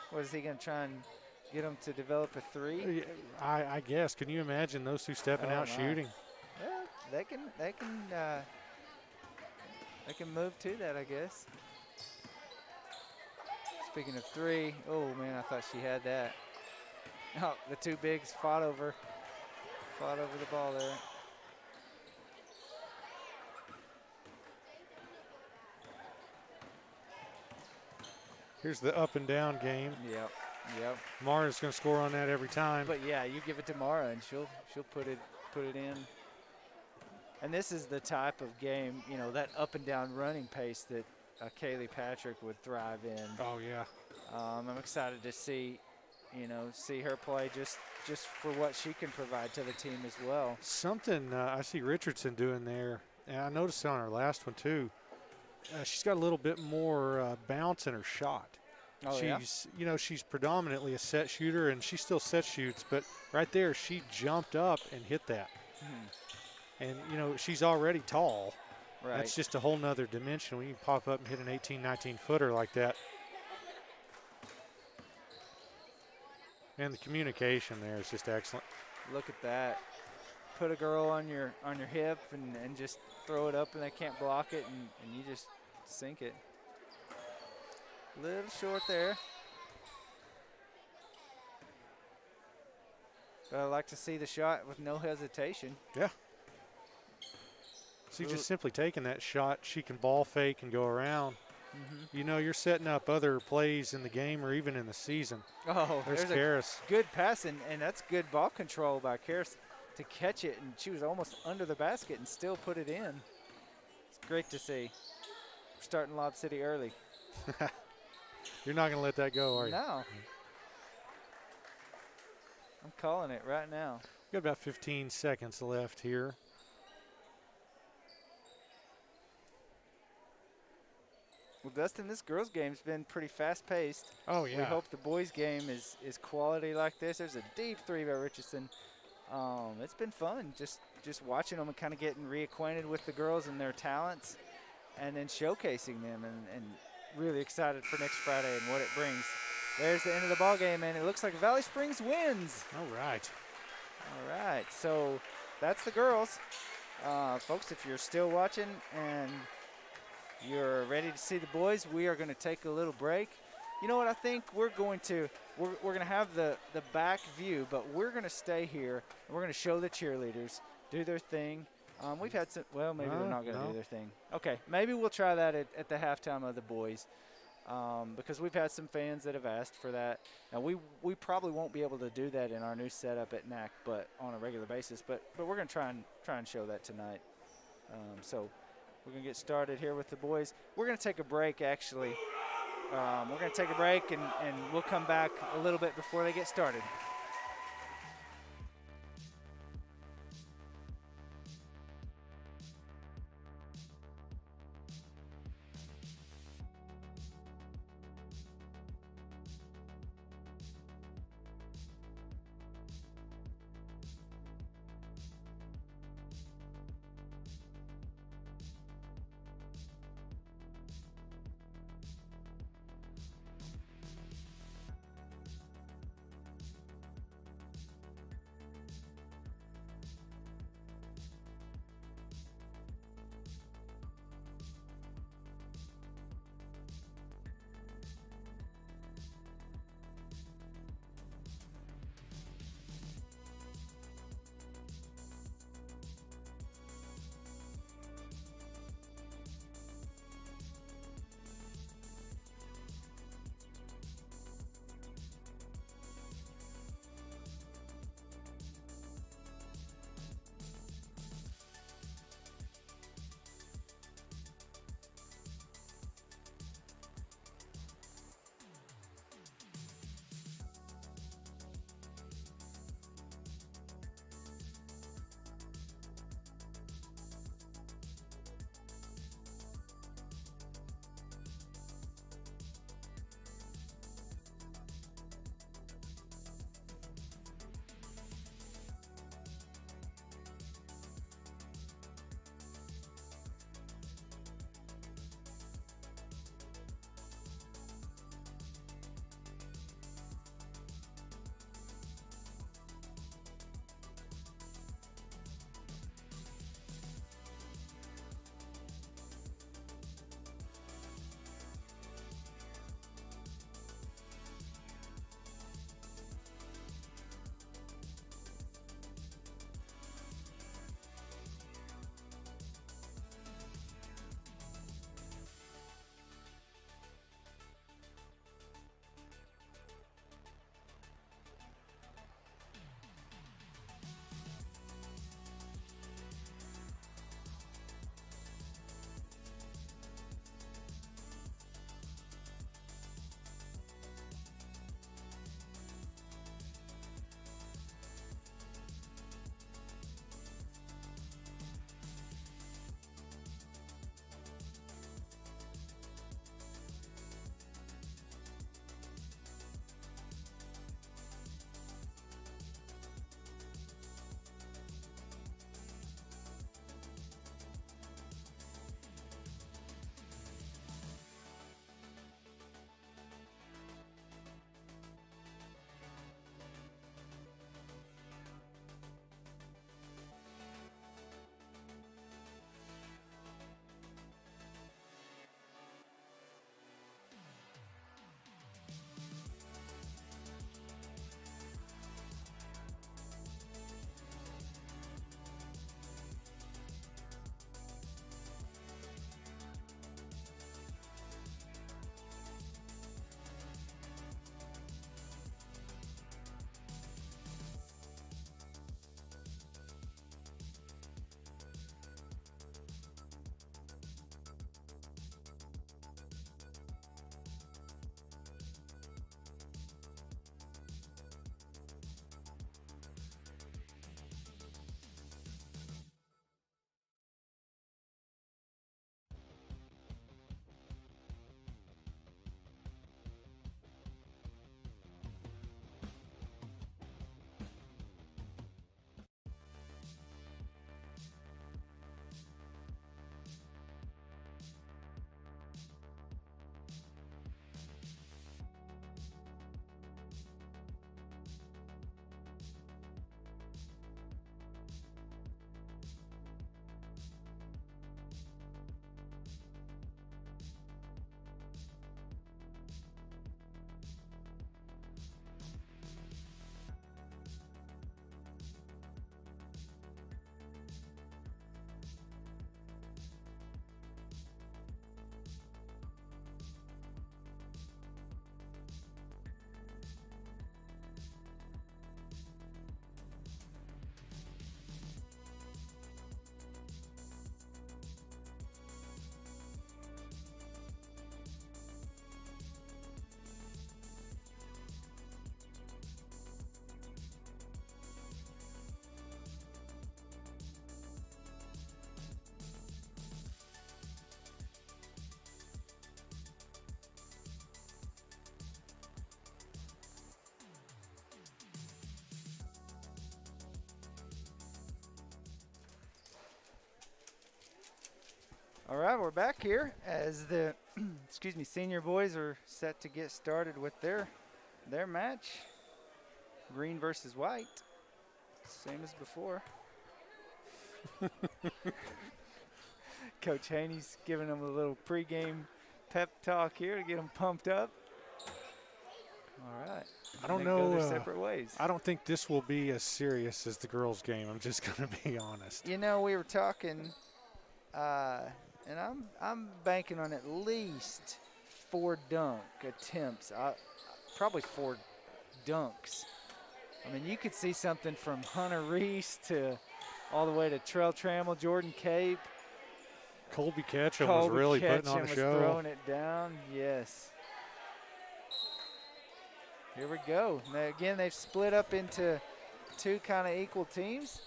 What, is he going to try and get them to develop a three? I guess. Can you imagine those two stepping out my. shooting? Yeah, they can move to that, I guess. Speaking of three, oh man, I thought she had that. Oh, the two bigs fought over the ball there. Here's the up and down game. Yep. Mara's going to score on that every time. But yeah, you give it to Mara and she'll put it in. And this is the type of game, you know, that up and down running pace that Kaylee Patrick would thrive in. Oh yeah. I'm excited to see her play just for what she can provide to the team as well. Something I see Richardson doing there, and I noticed it on her last one too. She's got a little bit more bounce in her shot. Oh, she's predominantly a set shooter, and she still set shoots, but right there she jumped up and hit that. And she's already tall. Right. That's just a whole nother dimension when you pop up and hit an 18, 19-footer like that. And the communication there is just excellent. Look at that. Put a girl on your hip and just throw it up and they can't block it and you just sink it. Little short there. But I like to see the shot with no hesitation. Yeah. See, just simply taking that shot, she can ball fake and go around. You're setting up other plays in the game or even in the season. Oh, there's a Karis. Good pass, and that's good ball control by Karis to catch it, and she was almost under the basket and still put it in. It's great to see. We're starting Lob City early. You're not going to let that go, are you? No. I'm calling it right now. We've got about 15 seconds left here. Well, Dustin, this girls' game's been pretty fast-paced. Oh, yeah. We hope the boys' game is quality like this. There's a deep three by Richardson. It's been fun just watching them and kind of getting reacquainted with the girls and their talents and then showcasing them and really excited for next Friday and what it brings. There's the end of the ball game, and it looks like Valley Springs wins. All right. All right, so that's the girls. Folks, if you're still watching and you're ready to see the boys, we are going to take a little break. You know what? I think we're going to have the back view, but we're going to stay here and we're going to show the cheerleaders do their thing. We've had some. Well, maybe they're not going to do their thing. Okay, maybe we'll try that at the halftime of the boys, because we've had some fans that have asked for that. Now we probably won't be able to do that in our new setup at NAC, but on a regular basis. But we're going to try and show that tonight. So we're going to get started here with the boys. We're going to take a break, actually. We're going to take a break, and we'll come back a little bit before they get started. All right, we're back here as the excuse me, senior boys are set to get started with their match. Green versus white. Same as before. Coach Haney's giving them a little pregame pep talk here to get them pumped up. All right. I don't Go their know. separate ways. I don't think this will be as serious as the girls' game. I'm just going to be honest. You know, we were talking, and I'm banking on at least 4 dunk attempts. Probably 4 dunks. I mean, you could see something from Hunter Reese to all the way to Trell Trammell, Jordan Cape. Colby Ketchum was really putting on a show. Throwing it down, yes. Here we go. Now, again, they've split up into 2 kind of equal teams.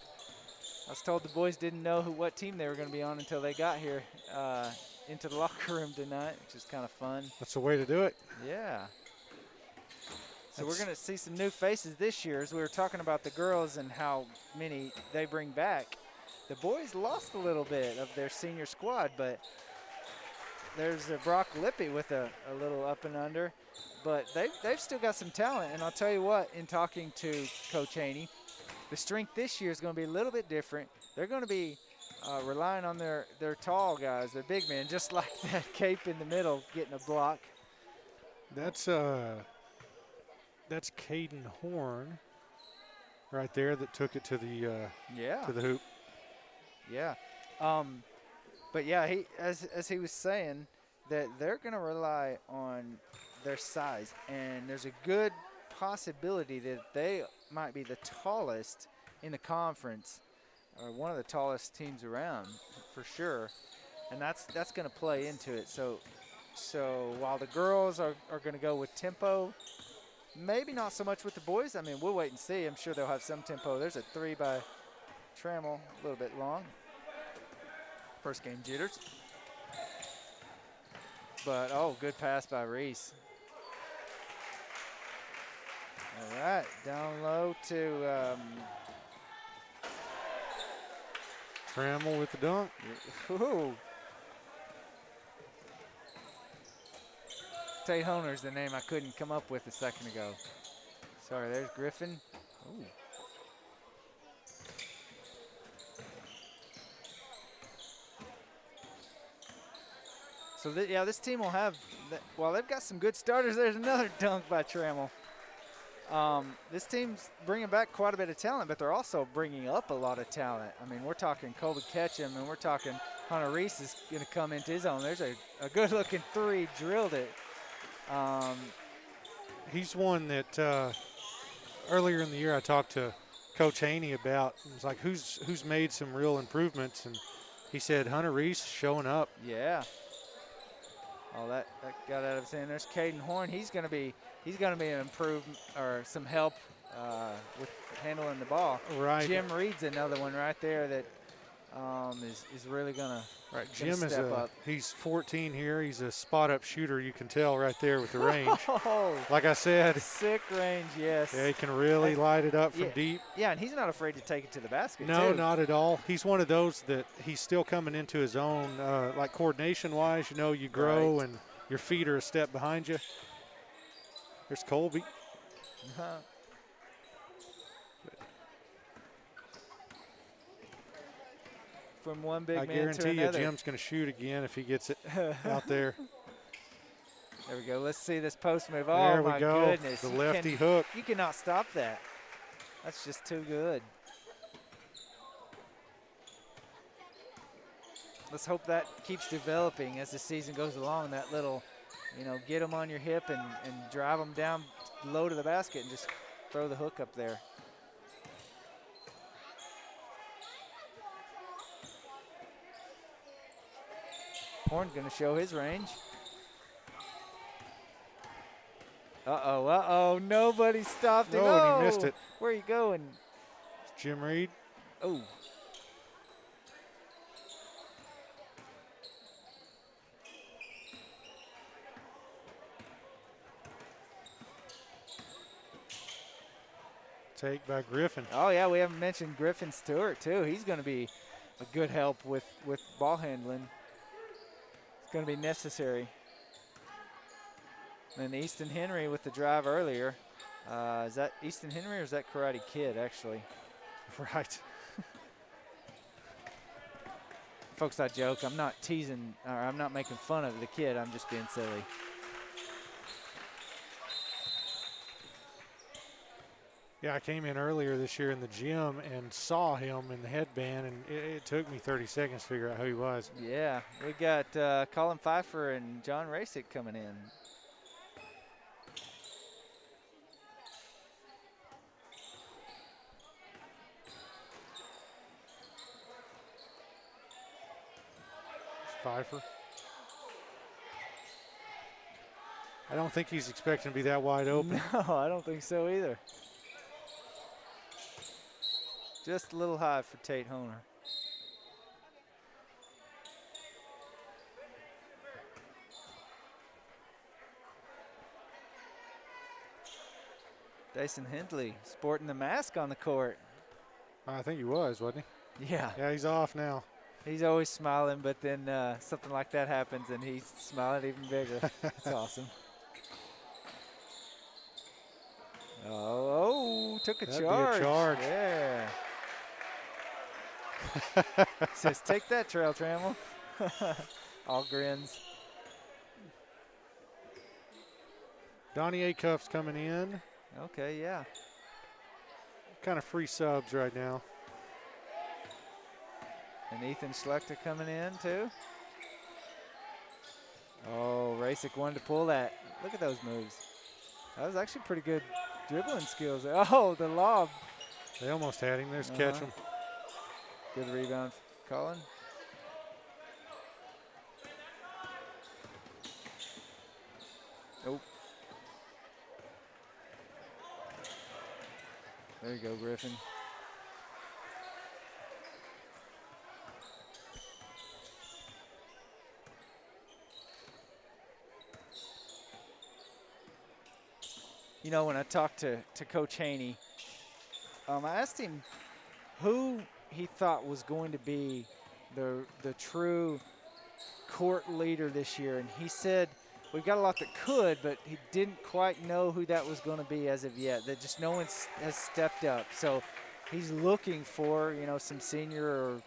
I was told the boys didn't know what team they were going to be on until they got here into the locker room tonight, which is kind of fun. That's the way to do it. Yeah. So we're going to see some new faces this year. As we were talking about the girls and how many they bring back, the boys lost a little bit of their senior squad, but there's Brock Lippy with a little up and under. But they've still got some talent, and I'll tell you what, in talking to Coach Haney, the strength this year is going to be a little bit different. They're going to be relying on their tall guys, their big men, just like that Cape in the middle getting a block. That's Caden Horn right there that took it to the to the hoop. Yeah. But yeah, he as he was saying that they're going to rely on their size, and there's a good possibility that they might be the tallest in the conference, or one of the tallest teams around for sure, and that's going to play into it. So while the girls are going to go with tempo, maybe not so much with the boys. I mean, we'll wait and see. I'm sure they'll have some tempo. There's a 3 by Trammell, a little bit long. First game jitters. But, oh, good pass by Reese. All right, down low to Trammell with the dunk. Ooh. Tate Honer's the name I couldn't come up with a second ago. Sorry, there's Griffin. Ooh. So, this team will have, well, they've got some good starters. There's another dunk by Trammell. This team's bringing back quite a bit of talent, but they're also bringing up a lot of talent. I mean, we're talking Colby Ketchum, and we're talking Hunter Reese is going to come into his own. There's a good-looking 3, drilled it. He's one that earlier in the year I talked to Coach Haney about. It was like, who's made some real improvements, and he said Hunter Reese showing up. Yeah. Oh, that got out of his hand. There's Caden Horn. He's going to be an improvement or some help with handling the ball. Right. Jim Reed's another one right there that is really going to Jim step up. He's 14 here. He's a spot-up shooter. You can tell right there with the range. Oh, like I said. Sick range, yes. Yeah, he can really light it up from deep. Yeah, and he's not afraid to take it to the basket, No, too. not at all. He's one of those that he's still coming into his own, like coordination-wise. You know, you grow and your feet are a step behind you. There's Colby. From one big man to another. I guarantee you Jim's going to shoot again if he gets it out there. There we go. Let's see this post move. There Oh, we my go. goodness. The lefty hook. You cannot stop that. That's just too good. Let's hope that keeps developing as the season goes along. That little, get them on your hip and drive them down low to the basket and just throw the hook up there. Horn going to show his range. Uh-oh. Nobody stopped him. Oh, and he missed it. Where are you going? Jim Reed. Oh. Take by Griffin. Oh, yeah, we haven't mentioned Griffin Stewart, too. He's going to be a good help with ball handling. going to be necessary. And Easton Henry with the drive earlier. Is that Easton Henry or is that Karate Kid, actually? Right. Folks, I joke. I'm not teasing, or I'm not making fun of the kid. I'm just being silly. Yeah, I came in earlier this year in the gym and saw him in the headband, and it took me 30 seconds to figure out who he was. Yeah, we got Colin Pfeiffer and John Rasick coming in. Pfeiffer. I don't think he's expecting to be that wide open. No, I don't think so either. Just a little high for Tate Honer. Jason Hindley sporting the mask on the court. I think he was, wasn't he? Yeah. Yeah, he's off now. He's always smiling, but then something like that happens and he's smiling even bigger. It's awesome. Oh, took a That'd be a charge. charge. Yeah. Says, take that, Trail Trammell. All grins. Donnie Acuff's coming in. Okay, yeah. Kind of free subs right now. And Ethan Schlechter coming in, too. Oh, Rasick wanted to pull that. Look at those moves. That was actually pretty good dribbling skills. Oh, the lob. They almost had him. There's Ketchum. Good rebound, Colin. Oh. There you go, Griffin. You know, when I talked to Coach Haney, I asked him who he thought was going to be the true court leader this year, and he said we've got a lot that could, but he didn't quite know who that was going to be as of yet. That just no one has stepped up. So he's looking for, you know, some senior or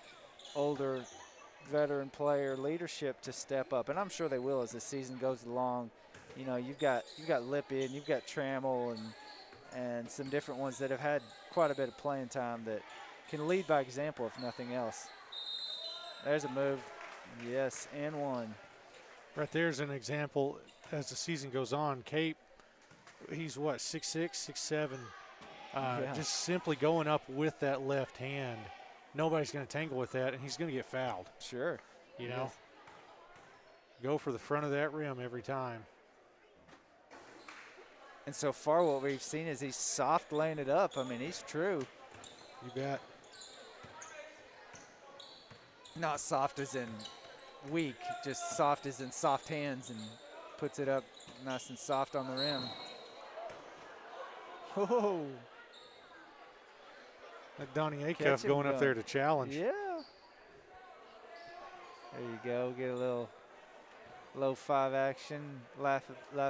older veteran player leadership to step up, and I'm sure they will as the season goes along. You know, you've got Lippy and you've got Trammell and some different ones that have had quite a bit of playing time that can lead by example if nothing else. There's a move. Yes, and one. Right there's an example as the season goes on. Cape, he's what, 6'6", 6'7", Yeah. just simply going up with that left hand. Nobody's going to tangle with that, and he's going to get fouled. Sure. You know, go for the front of that rim every time. And so far what we've seen is he's soft laying it up. I mean, he's true. You bet. Not soft as in weak, just soft as in soft hands, and puts it up nice and soft on the rim. Oh. That Donnie Acuff Catch him going up there to challenge. Yeah. There you go. Get a little low five action. Laugh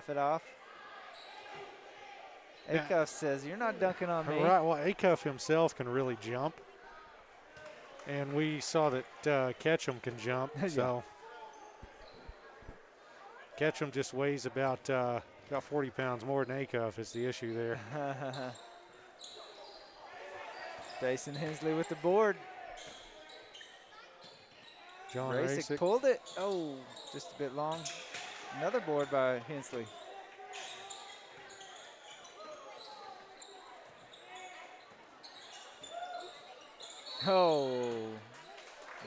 it off. Yeah. Acuff says, "You're not dunking on me." Right. Well, Acuff himself can really jump, and we saw that Ketchum can jump. Yeah. So Ketchum just weighs about 40 pounds more than Acuff is the issue there. Jason Hensley with the board. John Rasick Rasick. pulled it. Oh, just a bit long. Another board by Hensley. Oh,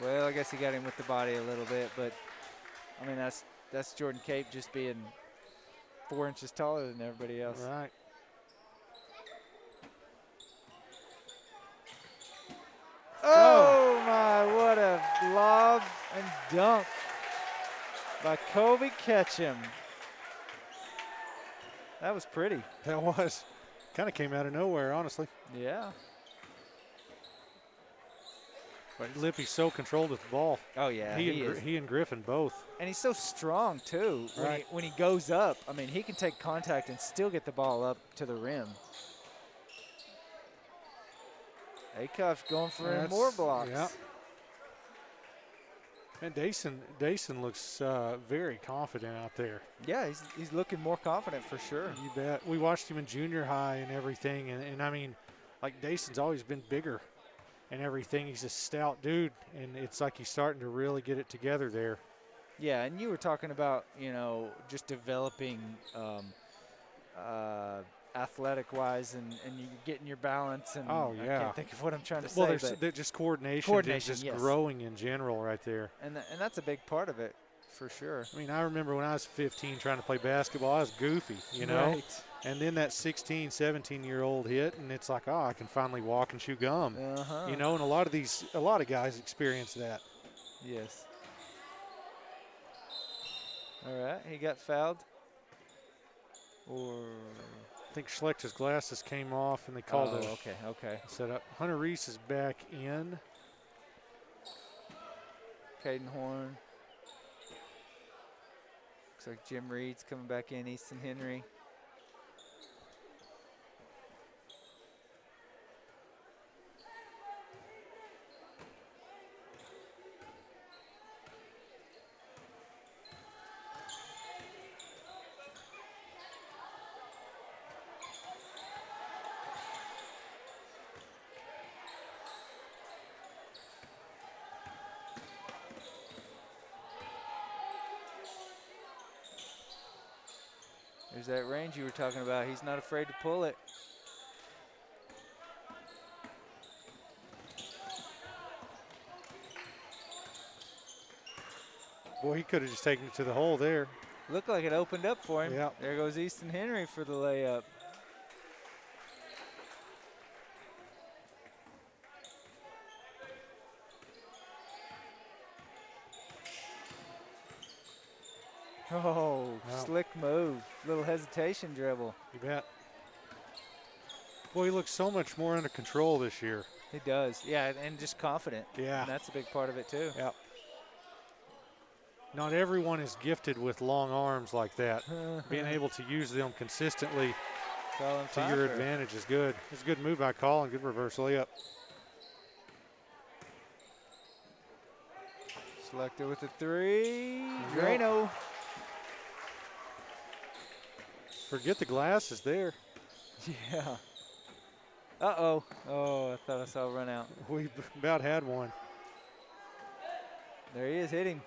well, I guess he got him with the body a little bit, but I mean that's Jordan Cape just being 4 inches taller than everybody else. Right. Oh my, what a lob and dunk by Kobe Ketchum. That was pretty. That was. Kind of came out of nowhere, honestly. Yeah. But Lippy's so controlled with the ball. Oh, yeah, He and Griffin both. And he's so strong, too. Right. When he goes up, I mean, he can take contact and still get the ball up to the rim. Acuff's going for more blocks. Yeah. And Dason looks very confident out there. Yeah, he's looking more confident for sure. You bet. We watched him in junior high and everything, and I mean, like, Dason's always been bigger and everything. He's a stout dude, and it's like he's starting to really get it together there. Yeah, and you were talking about, you know, just developing athletic-wise and you getting your balance. And oh, yeah. I can't think of what I'm trying to say. Well, there's just coordination just yes. growing in general right there. And that's a big part of it, for sure. I mean, I remember when I was 15 trying to play basketball, I was goofy, you know. Right. And then that 16, 17-year-old hit, and it's like, oh, I can finally walk and chew gum. You know, and a lot of guys experience that. Yes. All right, he got fouled. Or I think Schlecter's glasses came off, and they called it. Okay. Set up. Hunter Reese is back in. Caden Horn. Looks like Jim Reed's coming back in. Easton Henry. There's that range you were talking about. He's not afraid to pull it. Boy, he could have just taken it to the hole there. Looked like it opened up for him. Yep. There goes Easton Henry for the layup. Oh, slick move. Little hesitation dribble. You bet. Boy, he looks so much more under control this year. He does. Yeah, and just confident. Yeah. And that's a big part of it, too. Yep. Not everyone is gifted with long arms like that. Being able to use them consistently to your advantage is good. It's a good move by Colin. Good reverse layup. Selected with the three. Drano. Forget the glasses there. Yeah. Uh-oh. Oh, I thought I saw a run out. We about had one. There he is hitting.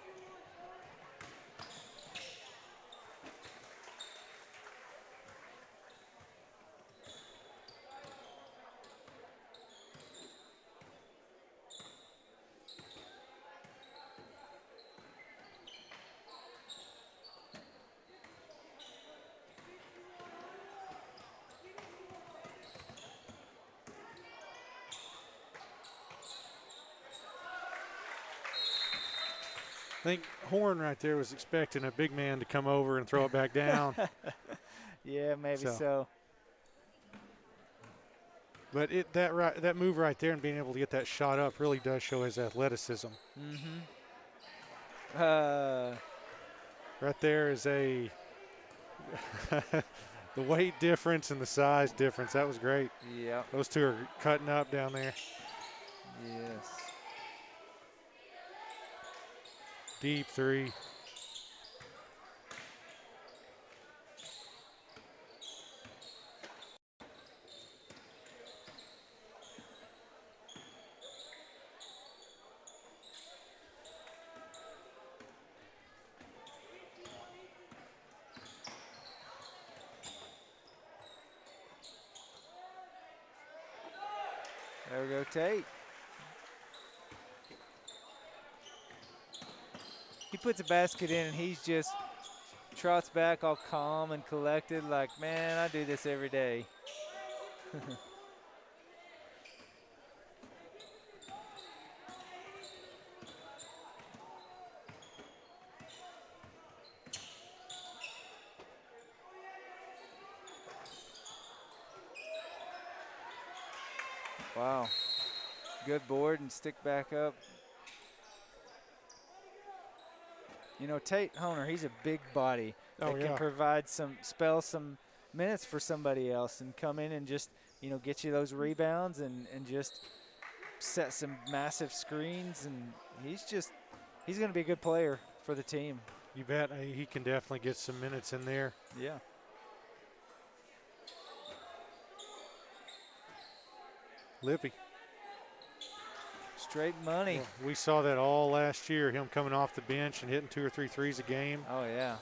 I think Horn right there was expecting a big man to come over and throw it back down. Yeah, maybe so. But that move right there and being able to get that shot up really does show his athleticism. Mm-hmm. Right there is the weight difference and the size difference. That was great. Yeah. Those two are cutting up down there. Yes. Deep three. There we go, Tate. He puts a basket in and he's just trots back all calm and collected like, man, I do this every day. Wow. Good board and stick back up. You know, Tate Honer, he's a big body Oh, that can yeah. provide some minutes for somebody else and come in and just, you know, get you those rebounds and just set some massive screens. And he's going to be a good player for the team. You bet. He can definitely get some minutes in there. Yeah. Lippy. Straight money. Well, we saw that all last year, him coming off the bench and hitting 2 or 3 threes a game. Oh, yeah.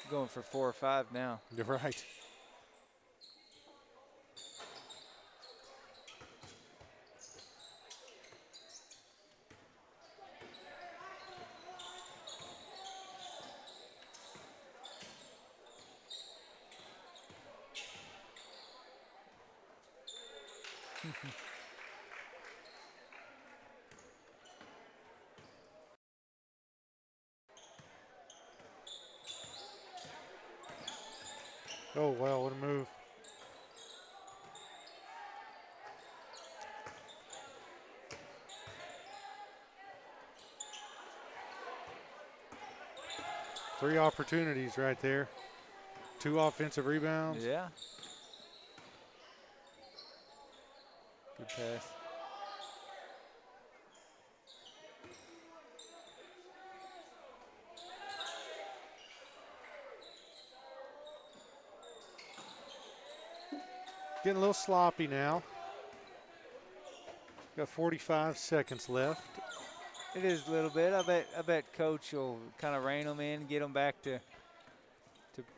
Going for 4 or 5 now. You're right. Oh, wow, what a move. Three opportunities right there. 2 offensive rebounds. Yeah. Good pass. Getting a little sloppy now. Got 45 seconds left. It is a little bit. I bet Coach will kind of rein them in, get them back to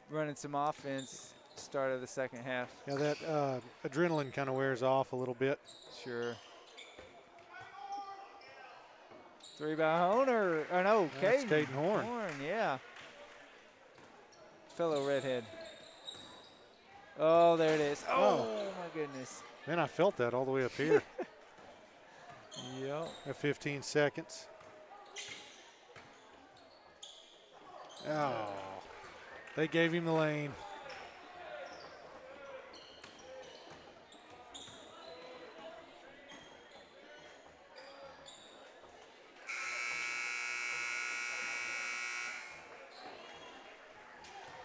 running some offense. Start of the second half. Yeah, that adrenaline kind of wears off a little bit. Sure. 3 by Honer. Oh no, That's Caden. Caden Horn. Yeah. Fellow redhead. Oh, there it is. Oh, my goodness. Man, I felt that all the way up here. Yep. At 15 seconds. Oh, they gave him the lane.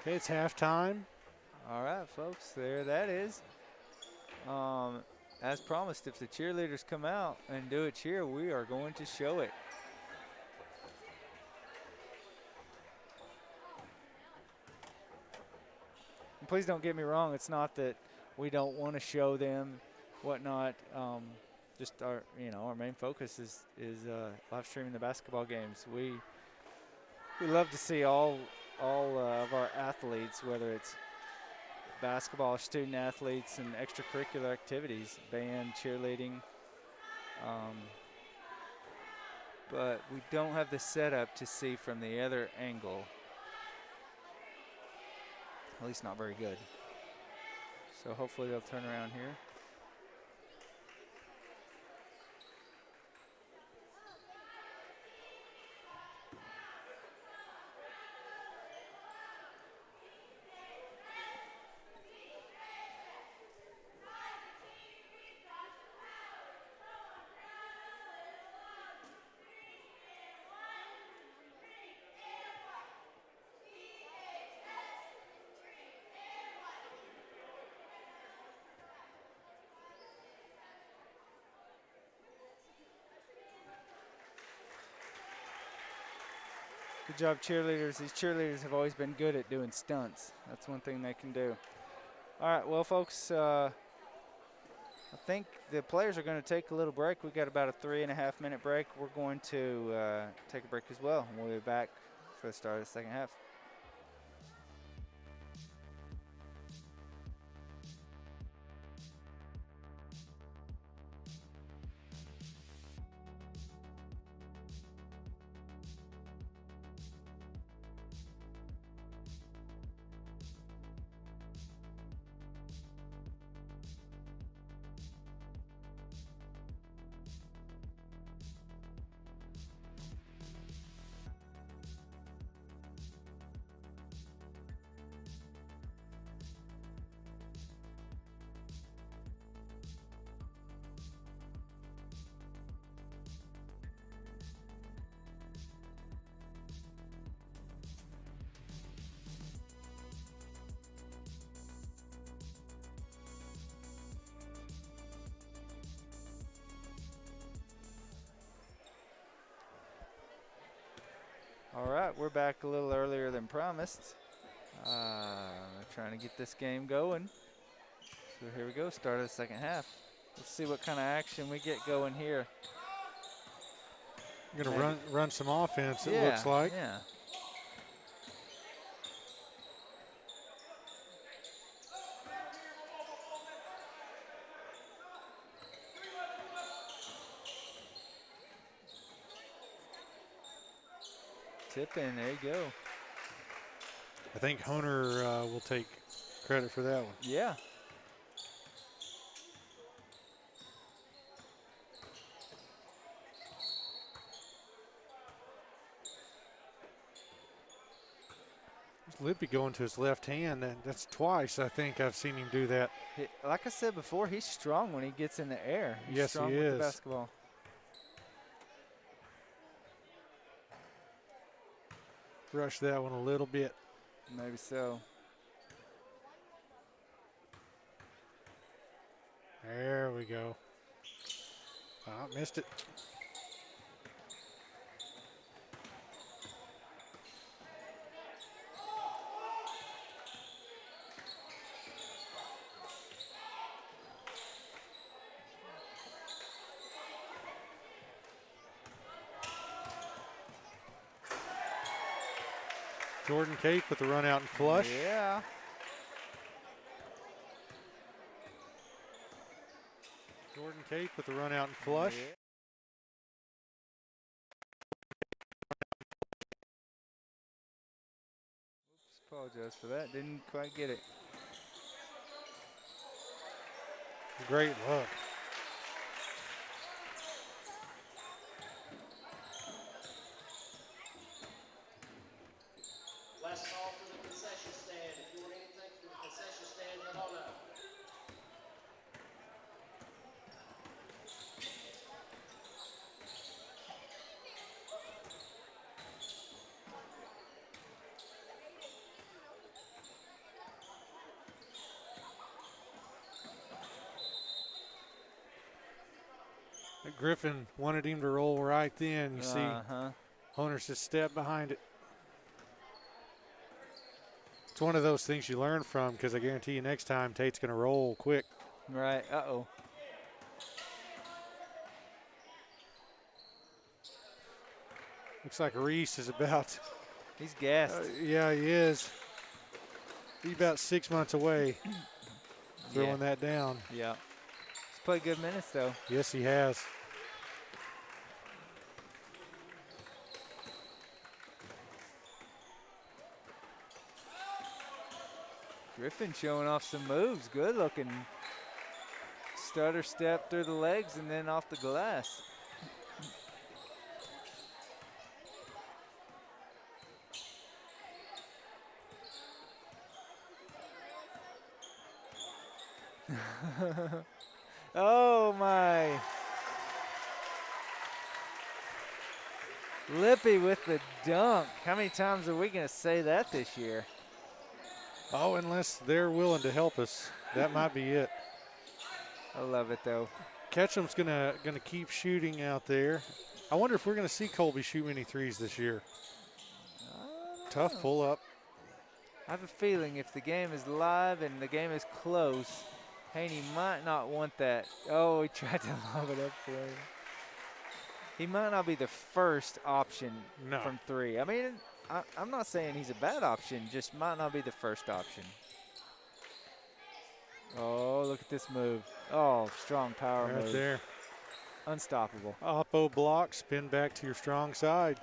Okay, it's halftime. All right, folks, there that is. As promised, if the cheerleaders come out and do a cheer, we are going to show it. And please don't get me wrong. It's not that we don't want to show them whatnot. Just our main focus is live streaming the basketball games. We love to see all of our athletes, whether it's basketball, student athletes, and extracurricular activities, band, cheerleading. But we don't have the setup to see from the other angle. At least not very good. So hopefully they'll turn around here. Good job, cheerleaders. These cheerleaders have always been good at doing stunts. That's one thing they can do. All right, well, folks, I think the players are going to take a little break. We've got about a 3.5-minute break. We're going to take a break as well. We'll be back for the start of the second half. right, we're back a little earlier than promised. Trying to get this game going. So here we go, start of the second half. Let's see what kind of action we get going here. You're going to run some offense, it looks like. Yeah. Tip in, there you go. I think Honer will take credit for that one. Yeah. Lippy going to his left hand. That's twice I think I've seen him do that. Like I said before, he's strong when he gets in the air. He's yes, strong he with is. the basketball. Rush that one a little bit. Maybe so. There we go. Missed it. Jordan Cape with the run out and flush. Yeah. Jordan Cape with the run out and flush. Yeah. Oops, apologize for that. Didn't quite get it. Great look. Last call for the concession stand. If you want anything from the concession stand, head on up. Griffin wanted him to roll right then. You see, Uh-huh. Honer's just step behind it. It's one of those things you learn from, because I guarantee you next time Tate's going to roll quick. Right. Uh-oh. Looks like Reese is about. He's gassed. Yeah, he is. He's about 6 months away throwing Yeah. that down. Yeah. He's played good minutes, though. Yes, he has. Griffin showing off some moves. Good looking. Stutter step through the legs and then off the glass. Oh my. Lippy with the dunk. How many times are we going to say that this year? Oh, unless they're willing to help us, that might be it. I love it though. Ketchum's gonna keep shooting out there. I wonder if we're gonna see Colby shoot many threes this year. Tough pull up. I have a feeling if the game is live and the game is close, Haney might not want that. Oh, he tried to lob it up for him. He might not be the first option from three. I mean, I'm not saying he's a bad option, just might not be the first option. Oh, look at this move. Oh, strong power move. Right there. Unstoppable. Oppo block, spin back to your strong side.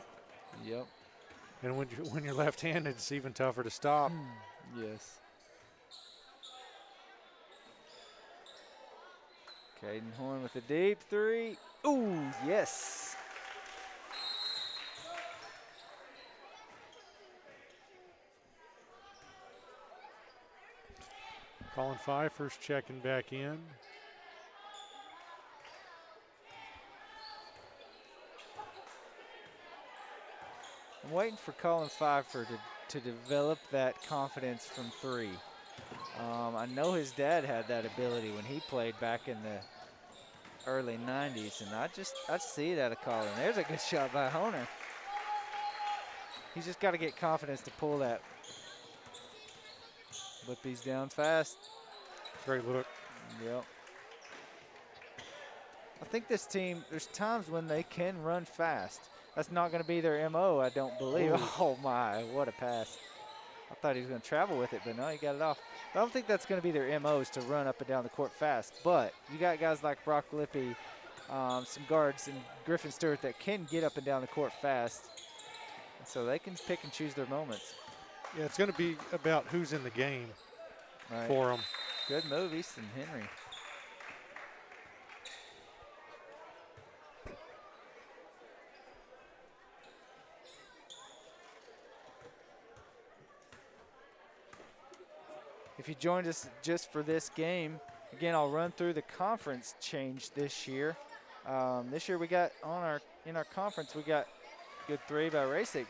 Yep. And when you're left-handed, it's even tougher to stop. Yes. Caden Horn with a deep three. Ooh, yes. Colin Pfeiffer's checking back in. I'm waiting for Colin Pfeiffer to develop that confidence from three. I know his dad had that ability when he played back in the early 90s, and I see it out of Colin. There's a good shot by Honer. He's just got to get confidence to pull that. Lippy's down fast. Great look. Yep. I think this team, there's times when they can run fast. That's not going to be their MO, I don't believe. Ooh. Oh, my, what a pass. I thought he was going to travel with it, but no, he got it off. I don't think that's going to be their MO is to run up and down the court fast. But you got guys like Brock Lippy, some guards, and Griffin Stewart that can get up and down the court fast. And so they can pick and choose their moments. Yeah, it's going to be about who's in the game for them. Good move, Easton Henry. If you joined us just for this game, again, I'll run through the conference change this year. This year we got in our conference, we got good 3 by Racing.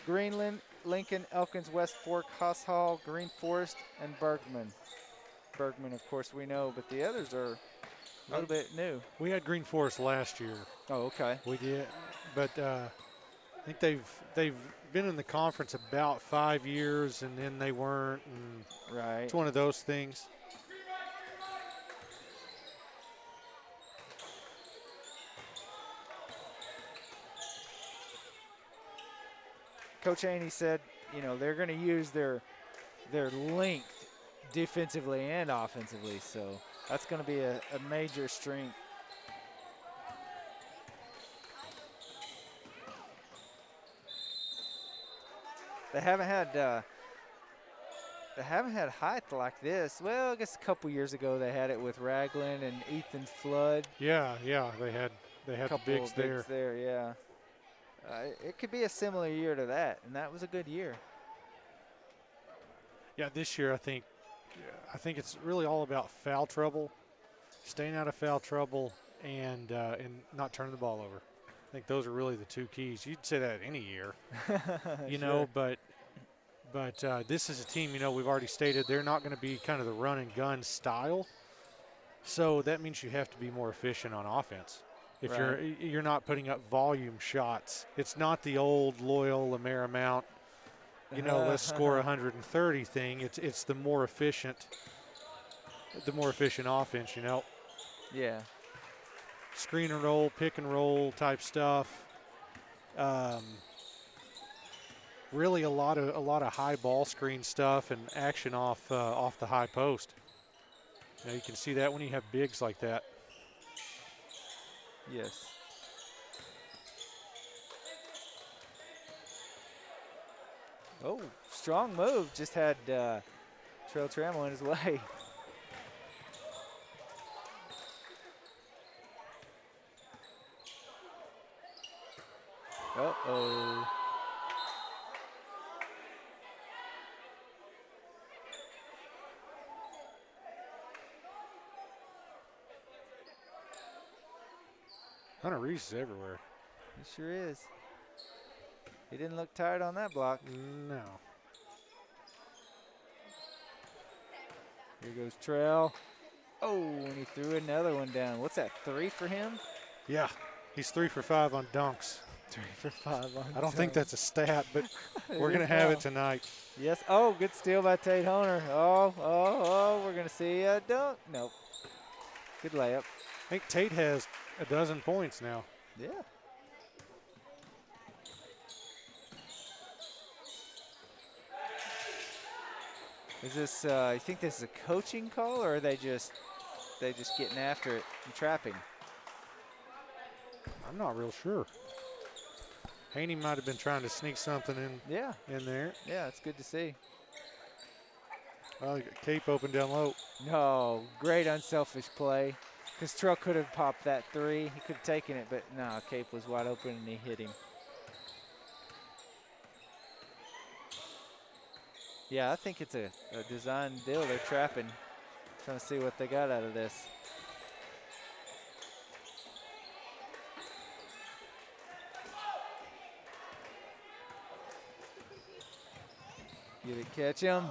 Greenland, Lincoln, Elkins, West Fork, Haas Hall, Green Forest, and Bergman. Bergman, of course, we know, but the others are a little bit new. We had Green Forest last year. Oh, okay. We did, but I think they've been in the conference about 5 years, and then they weren't. And right. It's one of those things. Coach Haney said, you know, they're going to use their length defensively and offensively, so that's going to be a major strength. They haven't had height like this. Well, I guess a couple years ago they had it with Ragland and Ethan Flood. Yeah, they had bigs there. Yeah. It could be a similar year to that, and that was a good year. Yeah, this year I think it's really all about foul trouble, staying out of foul trouble, and not turning the ball over. I think those are really the 2 keys. You'd say that any year, you know, but this is a team, you know, we've already stated they're not going to be kind of the run and gun style. So that means you have to be more efficient on offense. If you're not putting up volume shots, it's not the old loyal Marymount, you know, let's score 130 thing. It's the more efficient offense, you know. Yeah. Screen and roll, pick and roll type stuff. Really a lot of high ball screen stuff and action off the high post. You know, you can see that when you have bigs like that. Yes. Oh, strong move. Just had Trail Trammell in his way. Uh-oh. Hunter Reese is everywhere. He sure is. He didn't look tired on that block. No. Here goes Trail. Oh, and he threw another one down. What's that, 3 for him? Yeah, he's 3 for 5 on dunks. 3 for 5 on I don't think that's a stat, but we're going to is have now. it tonight. Yes. Oh, good steal by Tate Honer. Oh, we're going to see a dunk. Nope. Good layup. I think Tate has a dozen points now. Yeah. Is this, you think this is a coaching call, or are they just getting after it and trapping? I'm not real sure. Haney might have been trying to sneak something in there. Yeah, it's good to see. Well, Cape open down low. No, great unselfish play. Because Truck could have popped that 3. He could have taken it, but no, Cape was wide open and he hit him. Yeah, I think it's a design deal. They're trapping, trying to see what they got out of this. Get it, catch him.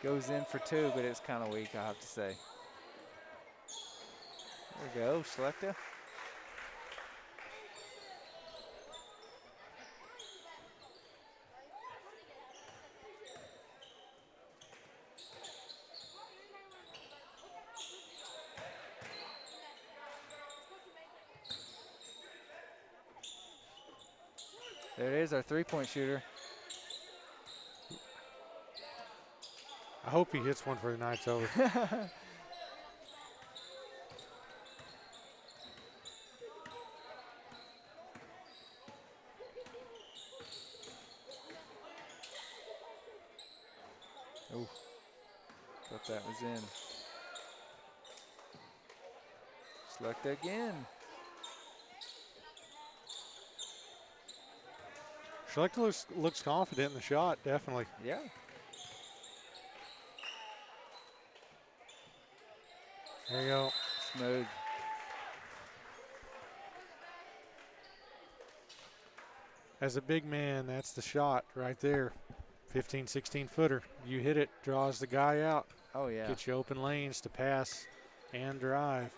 Goes in for 2, but it's kind of weak, I have to say. There we go, Schlechter. There it is, our three-point shooter. I hope he hits one for the night's over. Oh, thought that was in. Select again. Schlechter looks confident in the shot, definitely. Yeah. There you go. Smooth. As a big man, that's the shot right there. 15, 16-footer. You hit it, draws the guy out. Oh, yeah. Gets you open lanes to pass and drive.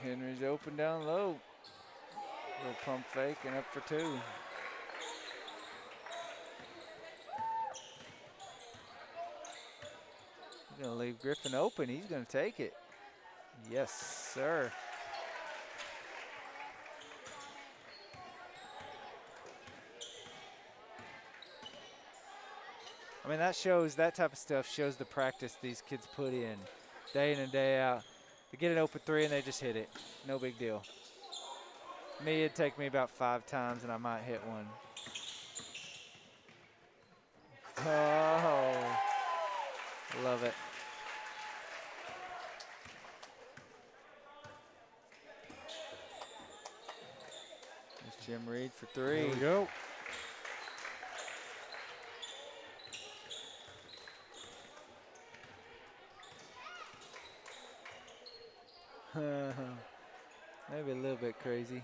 Henry's open down low. Little pump fake and up for two. He's going to leave Griffin open. He's going to take it. Yes, sir. I mean, that type of stuff shows the practice these kids put in day in and day out. They get an open three and they just hit it. No big deal. Me, it'd take me about 5 times and I might hit one. Oh, love it. There's Jim Reed for three. There we go. Maybe a little bit crazy.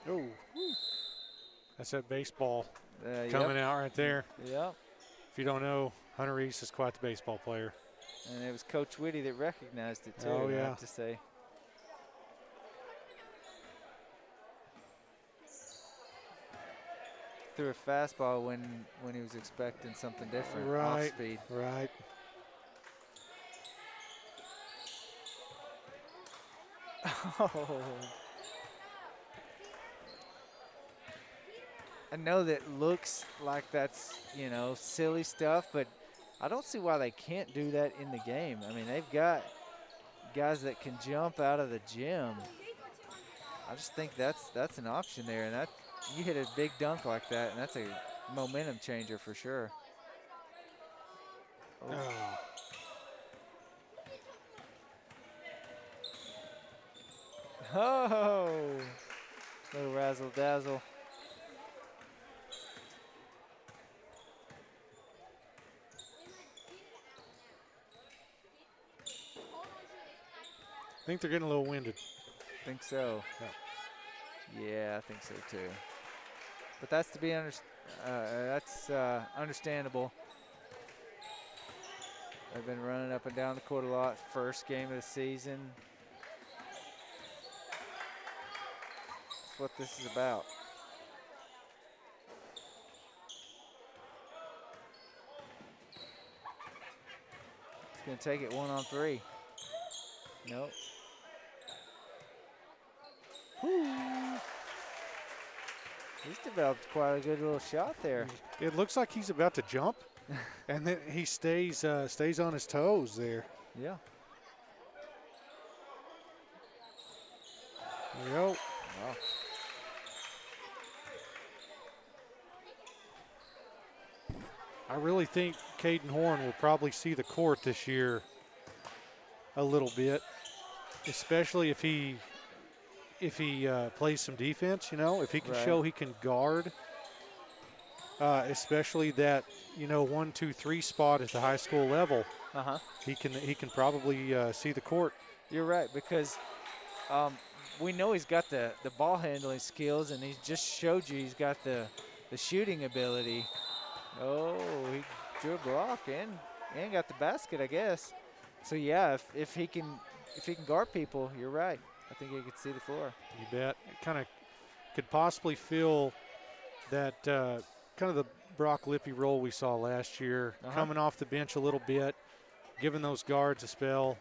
Oh, that's that baseball coming Yep. out right there. Yep. If you don't know, Hunter East is quite the baseball player. And it was Coach Whitty that recognized it too, Oh, I yeah. have to say. Threw a fastball when he was expecting something different. Off Right, speed. right. Oh. I know that looks like that's, silly stuff, but I don't see why they can't do that in the game. I mean, they've got guys that can jump out of the gym. I just think that's an option there, and that you hit a big dunk like that, and that's a momentum changer for sure. Oh. Oh, little razzle dazzle. I think they're getting a little winded. Think so. Yeah. Yeah, I think so too. But that's to be understandable. They've been running up and down the court a lot. First game of the season. That's what this is about. He's going to take it 1-on-3. Nope. He's developed quite a good little shot there. It looks like he's about to jump, and then he stays on his toes there. Yeah. There you go. Wow. I really think Caden Horn will probably see the court this year a little bit, especially if he plays some defense. If he can Right. show he can guard, especially that 1, 2, 3 spot at the high school level. He can probably see the court. You're right, because we know he's got the ball handling skills, and he's just showed you he's got the shooting ability. Oh, he drew a block and got the basket, I guess. So yeah, if he can guard people, you're right. I think he could see the floor. You bet. Kind of could possibly fill that kind of the Brock Lippy role we saw last year, coming off the bench a little bit, giving those guards a spell.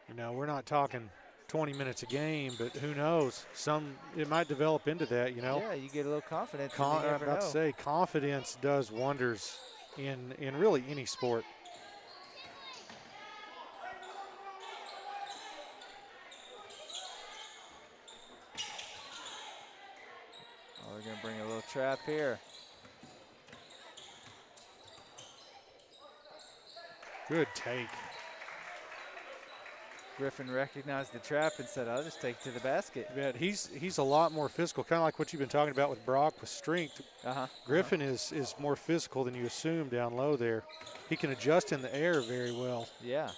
You know, we're not talking 20 minutes a game, but who knows? It might develop into that, you know. Yeah, you get a little confidence. I'm about to say, confidence does wonders in really any sport. Oh, they're going to bring a little trap here. Good take. Griffin recognized the trap and said, I'll just take it to the basket. Yeah, he's a lot more physical, kind of like what you've been talking about with Brock with strength. Griffin is more physical than you assume down low there. He can adjust in the air very well. Yeah.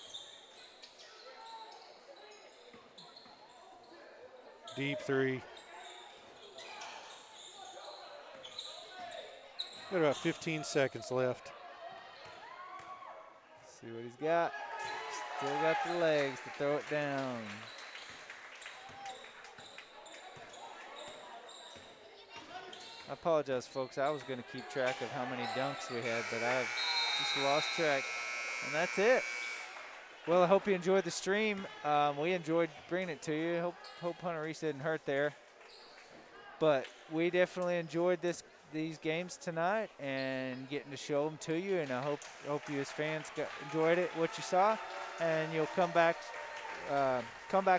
Deep three. Got about 15 seconds left. See what he's got. Still got the legs to throw it down. I apologize, folks. I was going to keep track of how many dunks we had, but I've just lost track. And that's it. Well, I hope you enjoyed the stream. We enjoyed bringing it to you. Hope Hunter Reese didn't hurt there. But we definitely enjoyed these games tonight and getting to show them to you. And I hope you as fans enjoyed it, what you saw. And you'll come back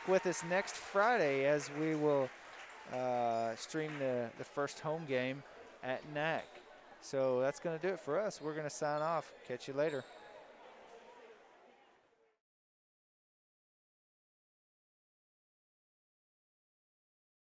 with us next Friday as we will stream the first home game at NAC. So that's going to do it for us. We're going to sign off. Catch you later.